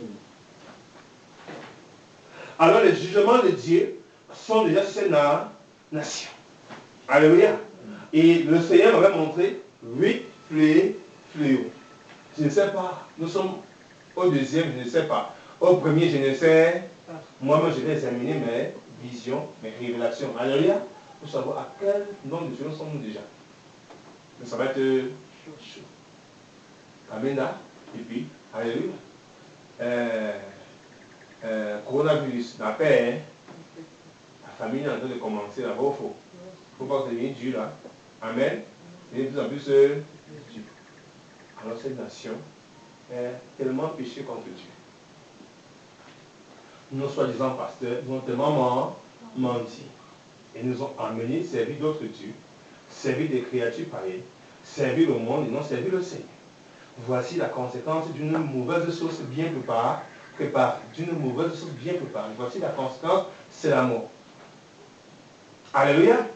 Alors les jugements de Dieu sont déjà sur ces nations. Alléluia. Et le Seigneur m'avait montré 8 fléaux. Je ne sais pas. Nous sommes au deuxième, je ne sais pas. Au premier, je ne sais pas. Moi-même, je vais examiner mes visions, mes révélations. Alléluia. Pour savoir à quel nombre de fléaux sommes-nous déjà. Mais ça va être chaud. Amen. Et puis, alléluia. Coronavirus, la paix, la famille est en train de commencer là-bas au faux. Il ne faut pas que ça devienne dur là. Amen. Et de plus en plus dur. Alors cette nation est tellement péchée contre Dieu. Nos soi-disant pasteurs nous ont tellement menti. Et nous ont amenés servir d'autres dieux, servir des créatures pareilles, servir le monde et non servir le Seigneur. Voici la conséquence d'une mauvaise sauce bien préparée. D'une mauvaise sauce bien préparée. Voici la conséquence, c'est la mort. Alléluia.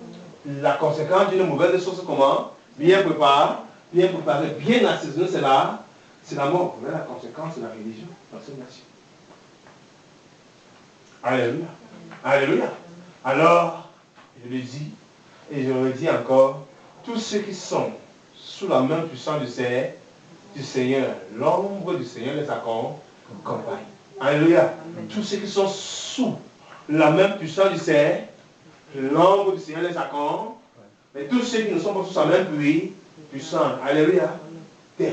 La conséquence d'une mauvaise sauce comment? Bien préparée, bien assaisonnée, c'est la mort. Voilà la conséquence de la religion dans cette nation. Alléluia. Alléluia. Alors, je le dis, et je le dis encore, tous ceux qui sont sous la main puissante du Seigneur, l'ombre du Seigneur les accompagne. Alléluia. Tous ceux qui sont sous La même puissance du Seigneur, l'ombre du Seigneur les accorde. Mais tous ceux qui ne sont pas sous sa même puissance, alléluia, des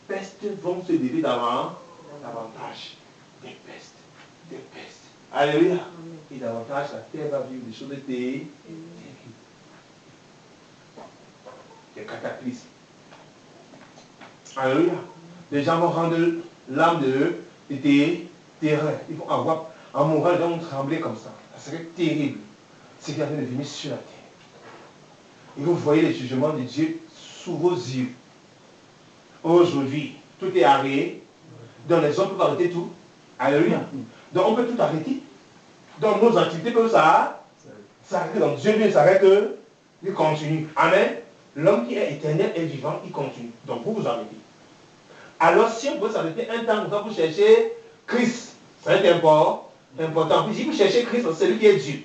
pestes vont se lever davantage. Des pestes. Alléluia. Et davantage, la terre va vivre des choses terribles. Des cataclysmes. Alléluia. Les gens vont rendre l'âme de terreur. Ils vont avoir un moral, ils vont trembler comme ça. Ça serait terrible. Ce qui est en train de venir sur la terre. Et vous voyez les jugements de Dieu sous vos yeux. Aujourd'hui, tout est arrêté. Dans les hommes, on peut arrêter tout. Alléluia. Donc on peut tout arrêter. Donc nos activités peuvent s'arrêter. Donc Dieu ne s'arrête, il continue. Amen. L'homme qui est éternel et vivant, il continue. Donc vous vous arrêtez. Alors si on peut s'arrêter un temps pour vous chercher Christ, ça va être important. Puis si vous cherchez Christ, c'est lui qui est Dieu.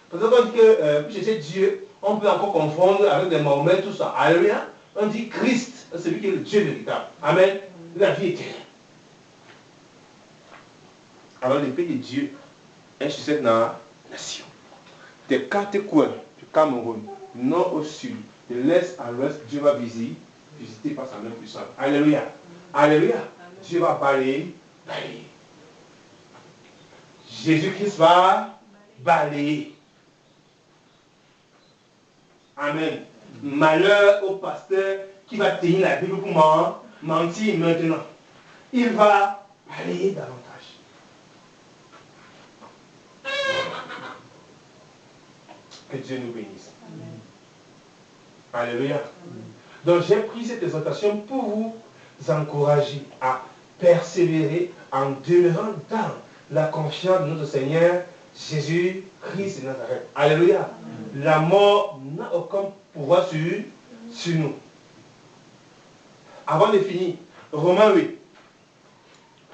Parce que quand on dit que pour chercher Dieu, on peut encore confondre avec des Mahomet, tout ça. Alléluia. On dit Christ, c'est lui qui est le Dieu véritable. Amen. La vie éternelle. Alors l'épée de Dieu est sur cette nation. Des 4 coins du Cameroun, du nord au sud, de l'est à l'ouest, Dieu va visiter par sa main puissante. Alléluia. Alléluia. Dieu va balayer. Jésus-Christ va balayer. Amen. Malheur au pasteur qui va tenir la Bible pour mentir maintenant. Il va balayer davantage. Que Dieu nous bénisse. Amen. Alléluia. Donc j'ai pris cette exhortation pour vous encourager à persévérer en demeurant dans la confiance de notre Seigneur Jésus-Christ de Nazareth. Alléluia. La mort n'a aucun pouvoir sur nous. Avant de finir, Romains 8.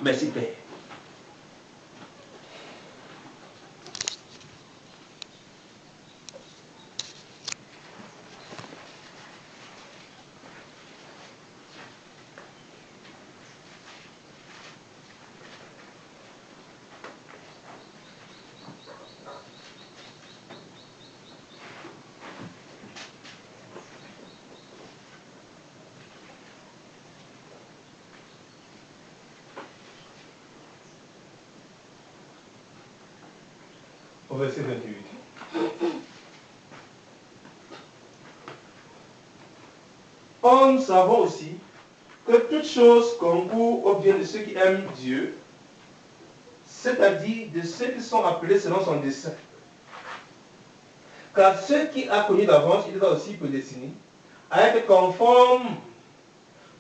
Merci Père. Au verset 28. Nous savons aussi que toute chose concourt au bien de ceux qui aiment Dieu, c'est-à-dire de ceux qui sont appelés selon son dessein. Car ceux qui a connu d'avance, il les a aussi prédestinés à être conforme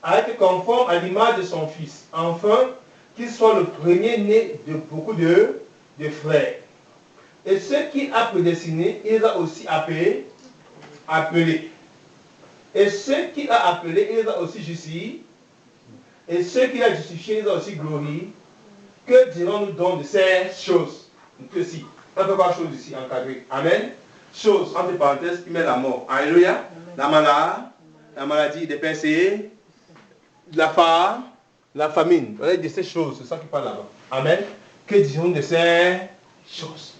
à l'image de son Fils, afin qu'il soit le premier-né de beaucoup de frères. Et ceux qui a prédestinés, il les a aussi appelés. Et ceux qui a appelés, il les a aussi justifiés. Et ceux qui a justifiés, il les a aussi glorifiés. Que dirons-nous donc de ces choses? Ceci, on peut voir choses ici encadrées. Amen. Choses, entre parenthèses, il met la mort. Alléluia. La maladie, des percées, la faim, la famine. Regardez de ces choses, c'est ça qui parle là-bas. Amen. Que dirons-nous de ces choses?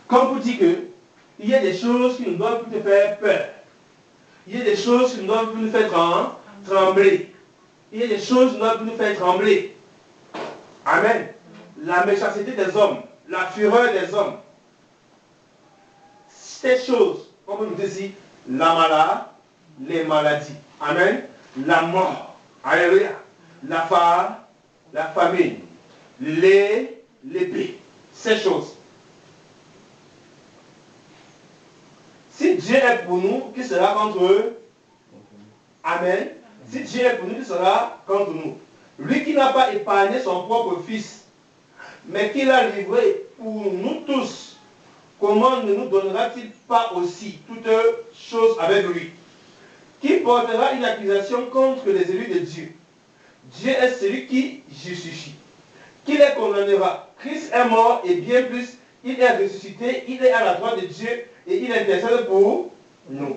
Comme vous dites que il y a des choses qui ne doivent plus te faire peur. Il y a des choses qui ne doivent plus nous faire trembler. Il y a des choses qui ne doivent plus nous faire trembler. Amen. La méchanceté des hommes, la fureur des hommes. Ces choses, comme vous nous dites ici, les maladies. Amen. La mort. Alléluia. La faim, la famine, l'épée. Ces choses. Si Dieu est pour nous, qui sera contre eux? Amen. Si Dieu est pour nous, qui sera contre nous? Lui qui n'a pas épargné son propre Fils, mais qui l'a livré pour nous tous, comment ne nous donnera-t-il pas aussi toutes choses avec lui? Qui portera une accusation contre les élus de Dieu? Dieu est celui qui justifie. Qui les condamnera? Christ est mort et bien plus, il est ressuscité, il est à la droite de Dieu et il intercède pour nous.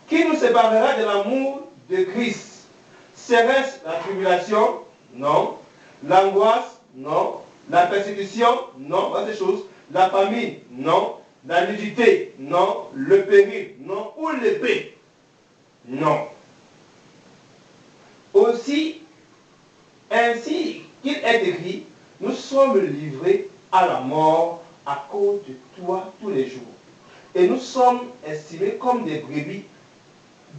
Qui nous séparera de l'amour de Christ? Serait-ce la tribulation? Non. L'angoisse? Non. La persécution, non, pas ces choses. La famine, non. La nudité, non. Le péril, non. Ou l'épée, non. Aussi, ainsi qu'il est écrit, nous sommes livrés à la mort à cause de toi tous les jours. Et nous sommes estimés comme des brebis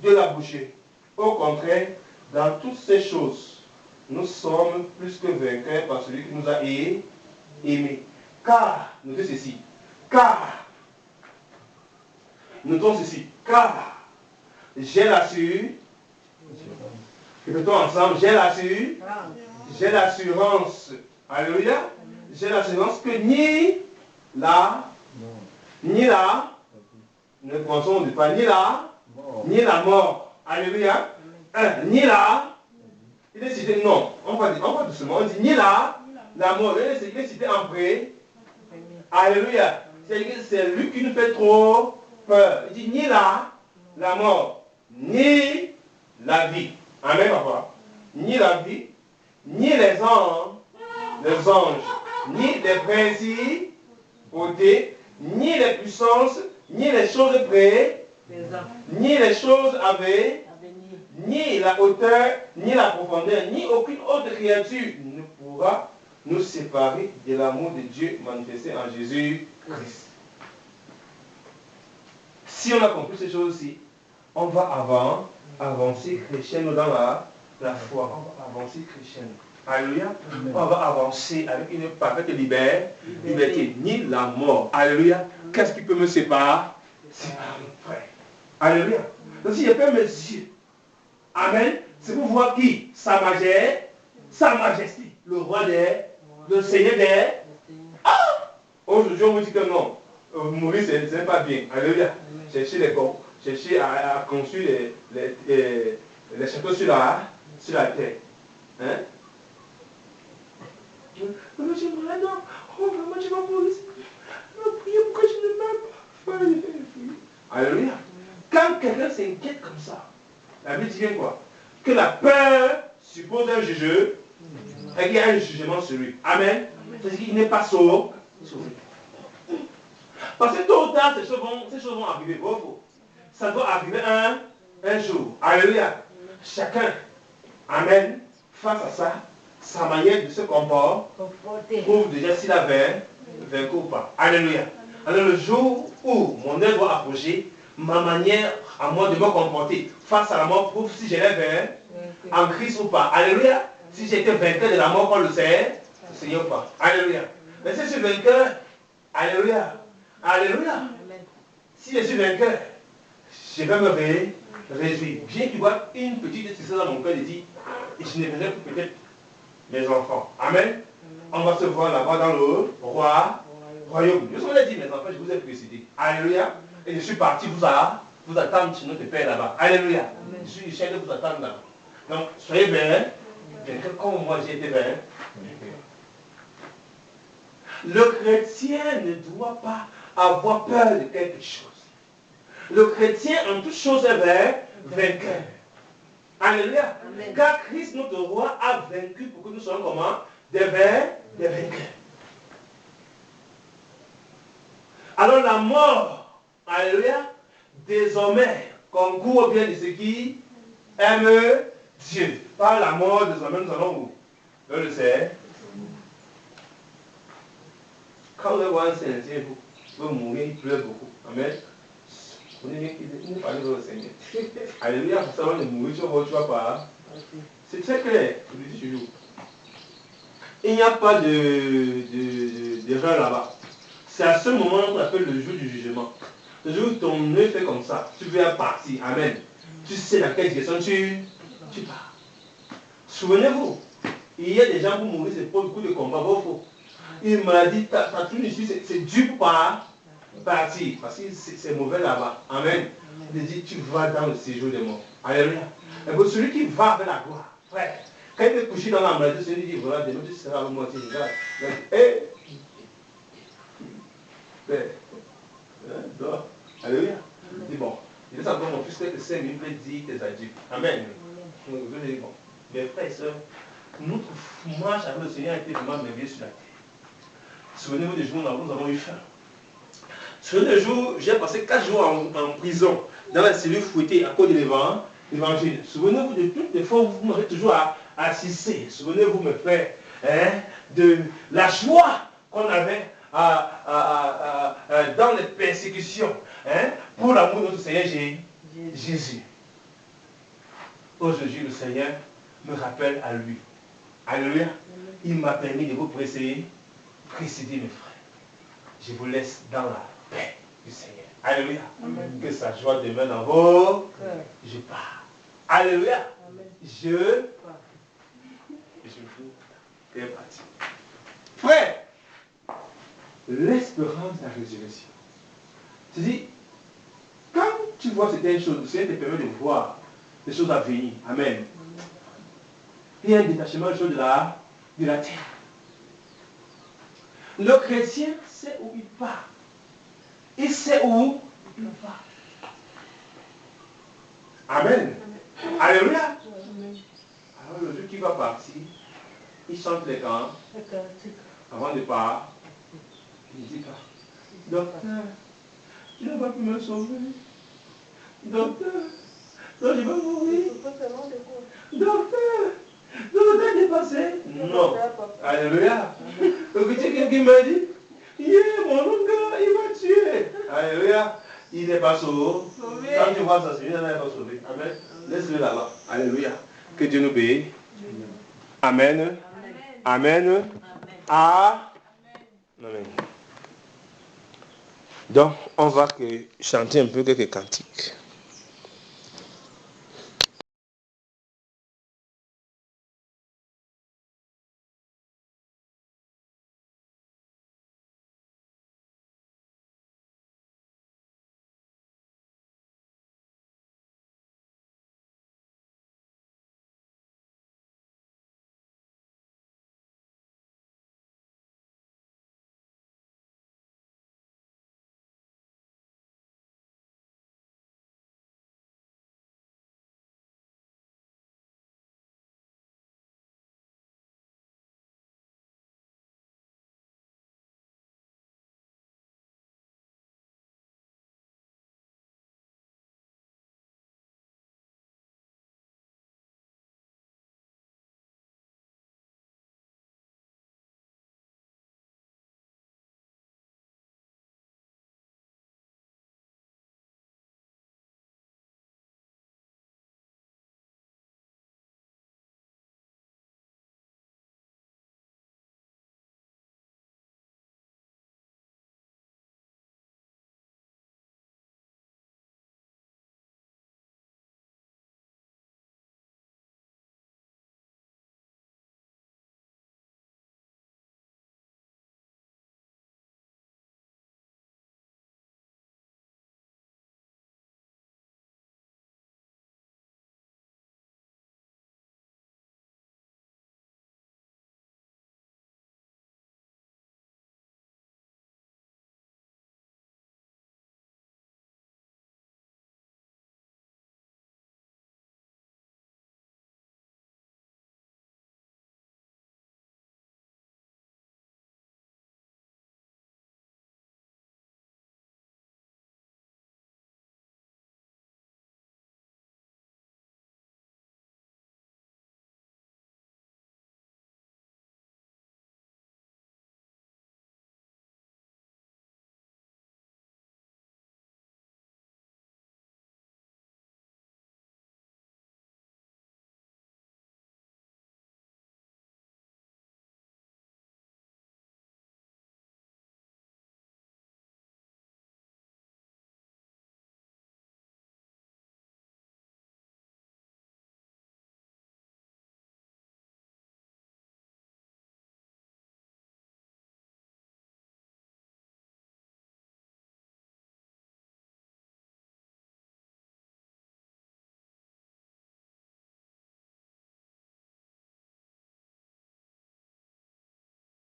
de la boucherie. Au contraire, dans toutes ces choses, nous sommes plus que vainqueurs par celui qui nous a aimés. Car, notez ceci, notons ceci, car j'ai l'assurance, répétons ensemble, j'ai l'assurance, alléluia, j'ai l'assurance que ni la, ne pensons pas, ni la mort, alléluia, ni la, il est cité, non, on va doucement, on dit ni la mort, il est cité en pré, alléluia, c'est lui qui nous fait trop peur, il dit ni la mort, ni la vie, amen papa, ni la vie, ni les anges, ni les principautés, ni les puissances, ni les choses près, ni les choses à venir, ni la hauteur, ni la profondeur, ni aucune autre créature ne pourra nous séparer de l'amour de Dieu manifesté en Jésus-Christ. Si on a compris ces choses-ci, on va avancer crescendo dans la foi. On va avancer crescendo. Alléluia. On va avancer avec une parfaite liberté. Ni la mort. Alléluia. Qu'est-ce qui peut me séparer? Frère. Alléluia. Donc si je ferme mes yeux, amen, c'est pour voir qui? Sa majesté, le roi le Seigneur des. Ah! Aujourd'hui, on vous dit que non. Mourir, c'est pas bien. Alléluia. Chercher à construire les châteaux sur la terre. Hein? Mais j'aimerais non. Oh, vraiment, je vais mourir. Mais priez pourquoi je ne meurs pas. Alléluia. Quand quelqu'un s'inquiète comme ça, la Bible dit bien quoi? Que la peur suppose un jugement et qu'il y a un jugement sur lui. Amen. C'est-à-dire qu'il n'est pas sauvé. Parce que tôt ou tard, ces choses vont arriver. Ça doit arriver un jour. Alléluia. Chacun, amen, face à ça, sa manière de se comporter prouve déjà s'il a vaincu ou pas. Alléluia. Alors le jour où mon heure doit approcher, ma manière à moi de me comporter face à la mort prouve si je l'ai vaincu en Christ ou pas. Alléluia. Si j'ai été vainqueur de la mort par le Seigneur ou pas. Alléluia. Mais si je suis vainqueur, alléluia. Alléluia. Si je suis vainqueur, je vais me réjouir. Bien qu'il y ait une petite tristesse dans mon cœur de dire, je ne verrai plus peut-être mes enfants. Amen. On va se voir là-bas dans le royaume. Je vous ai dit, mes enfants, je vous ai précédé. Alléluia. Et je suis parti vous attendre chez notre Père là-bas. Alléluia. Je suis cher de vous attendre là-bas. Donc, soyez vainqueurs comme moi j'ai été vainqueur. Le chrétien ne doit pas avoir peur de quelque chose. Le chrétien en toute chose est vainqueur. Alléluia. Car Christ, notre roi, a vaincu pour que nous soyons comment? Des vainqueurs. Alors la mort, alléluia, désormais, concourt bien de ceux qui aiment Dieu. Par la mort, désormais, nous allons où? Je le sais. Quand vous voyez un Seigneur, vous mourir, il pleure beaucoup. Amen. Vous ne parlez pas au Seigneur. Alléluia, pour savoir de mourir, tu vas pas. C'est très clair, je le dis toujours. Il n'y a pas d'erreur là-bas. C'est à ce moment qu'on appelle le jour du jugement. Le jour où ton œil fait comme ça, tu veux partir. Amen. Tu sais dans quelle direction tu pars. Souvenez-vous, il y a des gens pour mourir, c'est pour beaucoup de combats. Il m'a dit, ta trou ici, c'est dur pour partir. Parce que c'est mauvais là-bas. Amen. Il dit, tu vas dans le séjour des morts. Alléluia. Et pour celui qui va vers la gloire, frère, quand il est couché dans la maladie, celui qui dit, voilà, demain tu seras avec moi. Alléluia. Il dit, bon, il est encore mon fils que le Seigneur me dit tes adieux. Amen. Bon, mes frères et sœurs, notre marche avec le Seigneur a été vraiment merveilleuse sur la terre. Souvenez-vous des jours où nous avons eu faim. Souvenez-vous des jours, j'ai passé 4 jours en prison, dans la cellule fouettée à cause de l'évangile. Souvenez-vous de toutes les fois où vous m'avez toujours assisté. Souvenez-vous, mes frères, de la joie qu'on avait dans les persécutions pour l'amour de notre Seigneur Jésus. Aujourd'hui, le Seigneur me rappelle à lui. Alléluia. Il m'a permis de vous précéder, mes frères. Je vous laisse dans la paix du Seigneur. Alléluia. Amen. Que sa joie demeure dans vos cœurs. Je pars. Alléluia. Amen. Je vous est parti. Frère, l'espérance de la résurrection. C'est-à-dire, quand tu vois certaines choses, le Seigneur te permet de voir les choses à venir. Amen. Il y a un détachement des choses de la terre. Le chrétien sait où il part. Il sait où il va. Amen. Alléluia. Alors le jour qui va partir, il chante les cantiques. Avant de partir, il dit pas, docteur, tu n'as pas pu me sauver. Docteur, non, je vais mourir. Docteur, le temps est passé. Non. Alléluia. Le chrétien qui m'a dit, mon oncle, il m'a tué. Alléluia. Il n'est pas sauvé. Quand tu vois ça, il n'est pas sauvé. Amen. Laisse-le là-bas. Alléluia. Que Dieu nous bénisse. Amen. Amen. Amen. Donc, on va chanter un peu quelques cantiques.